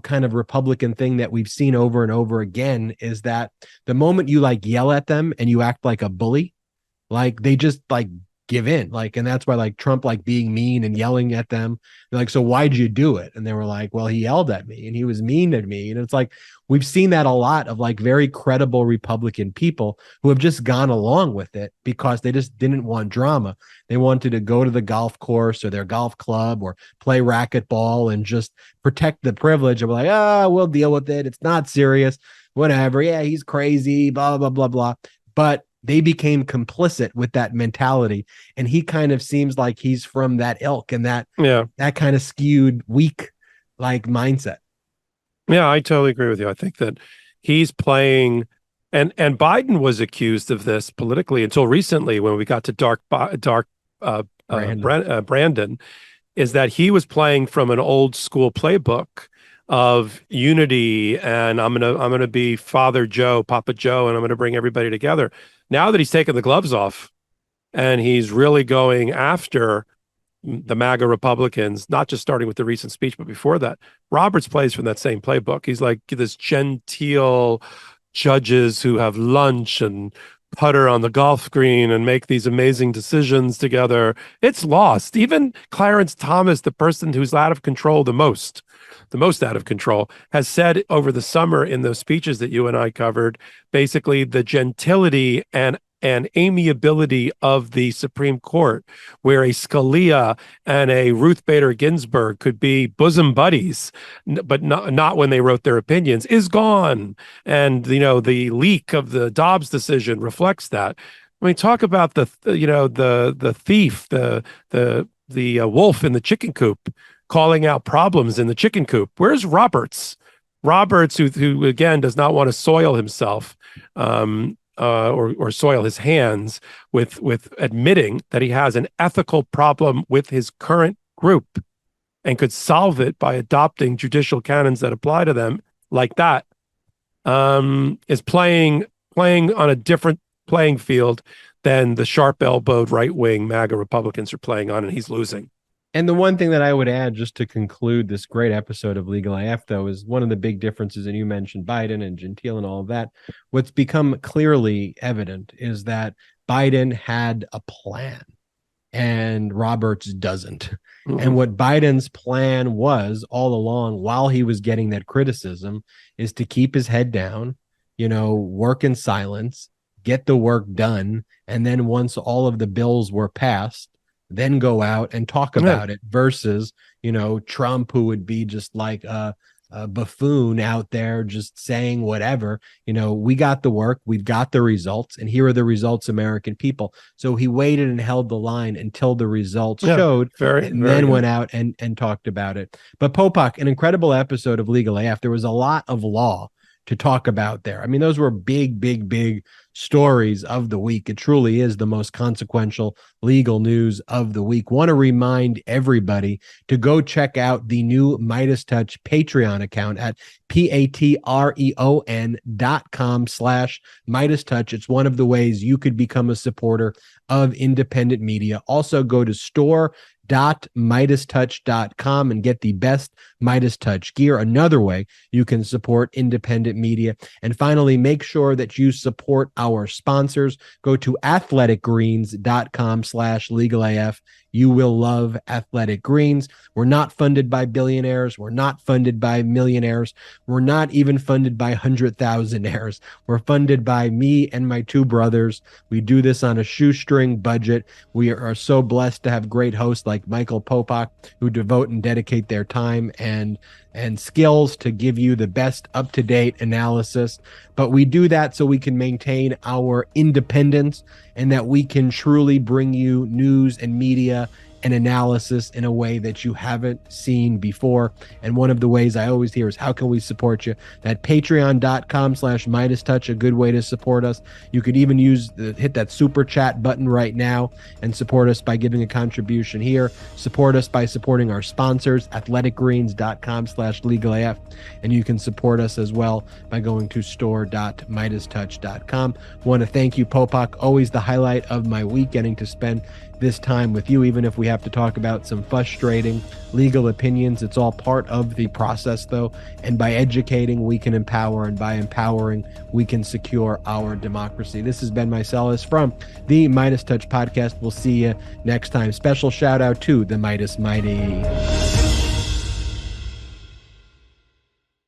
kind of Republican thing that we've seen over and over again, is that the moment you like yell at them and you act like a bully, like they just like give in, like, and that's why like Trump like being mean and yelling at them. They're like, so why'd you do it? And they were like, well, he yelled at me and he was mean to me. And it's like, we've seen that a lot of like very credible Republican people who have just gone along with it because they just didn't want drama. They wanted to go to the golf course or their golf club or play racquetball and just protect the privilege of like, we'll deal with it. It's not serious, whatever. Yeah, he's crazy, blah, blah, blah, blah. But they became complicit with that mentality. And he kind of seems like he's from that ilk and that kind of skewed, weak like mindset. Yeah, I totally agree with you. I think that he's playing, and Biden was accused of this politically until recently when we got to Brandon, is that he was playing from an old school playbook of unity, and I'm gonna be Father Joe, Papa Joe, and I'm gonna bring everybody together. Now that he's taken the gloves off and he's really going after the MAGA Republicans, not just starting with the recent speech, but before that, Roberts plays from that same playbook. He's like this genteel judges who have lunch and putter on the golf green and make these amazing decisions together. It's lost. Even Clarence Thomas, the person who's out of control the most out of control, has said over the summer in those speeches that you and I covered, basically the gentility and amiability of the Supreme Court, where a Scalia and a Ruth Bader Ginsburg could be bosom buddies, but not when they wrote their opinions, is gone. And, the leak of the Dobbs decision reflects that. I mean, talk about the thief, the wolf in the chicken coop, calling out problems in the chicken coop. Where's Roberts? Roberts, who again does not want to soil himself or soil his hands with admitting that he has an ethical problem with his current group and could solve it by adopting judicial canons that apply to them, like that, is playing on a different playing field than the sharp-elbowed right-wing MAGA Republicans are playing on, and he's losing. And the one thing that I would add just to conclude this great episode of LegalAF, though, is one of the big differences, and you mentioned Biden and Gentile and all of that. What's become clearly evident is that Biden had a plan and Roberts doesn't. Mm-hmm. And what Biden's plan was all along while he was getting that criticism is to keep his head down, work in silence, get the work done. And then once all of the bills were passed, then go out and talk about it versus, Trump, who would be just like a buffoon out there just saying whatever. We got the work, we've got the results, and here are the results, American people. So he waited and held the line until the results showed, and then went out and talked about it. But Popok, an incredible episode of LegalAF. There was a lot of law to talk about there. I mean, those were big stories of the week. It truly is the most consequential legal news of the week. Want to remind everybody to go check out the new MeidasTouch Patreon account at patreon.com/MeidasTouch. It's one of the ways you could become a supporter of independent media. Also go to store.MeidasTouch.com and get the best MeidasTouch gear. Another way you can support independent media. And finally, make sure that you support our sponsors. Go to athleticgreens.com/LegalAF. You will love Athletic Greens. We're not funded by billionaires. We're not funded by millionaires. We're not even funded by 100,000aires. We're funded by me and my two brothers. We do this on a shoestring budget. We are so blessed to have great hosts like Michael Popok, who devote and dedicate their time and skills to give you the best up-to-date analysis. But we do that so we can maintain our independence and that we can truly bring you news and media and analysis in a way that you haven't seen before. And one of the ways I always hear is, how can we support you? That patreon.com/MeidasTouch, a good way to support us. You could even hit that super chat button right now and support us by giving a contribution here. Support us by supporting our sponsors, athleticgreens.com/LegalAF. And you can support us as well by going to store.MeidasTouch.com. Want to thank you, Popok. Always the highlight of my week, getting to spend this time with you, even if we have to talk about some frustrating legal opinions. It's all part of the process, though. And by educating, we can empower. And by empowering, we can secure our democracy. This has been Meiselas from the MeidasTouch podcast. We'll see you next time. Special shout out to the Meidas Mighty.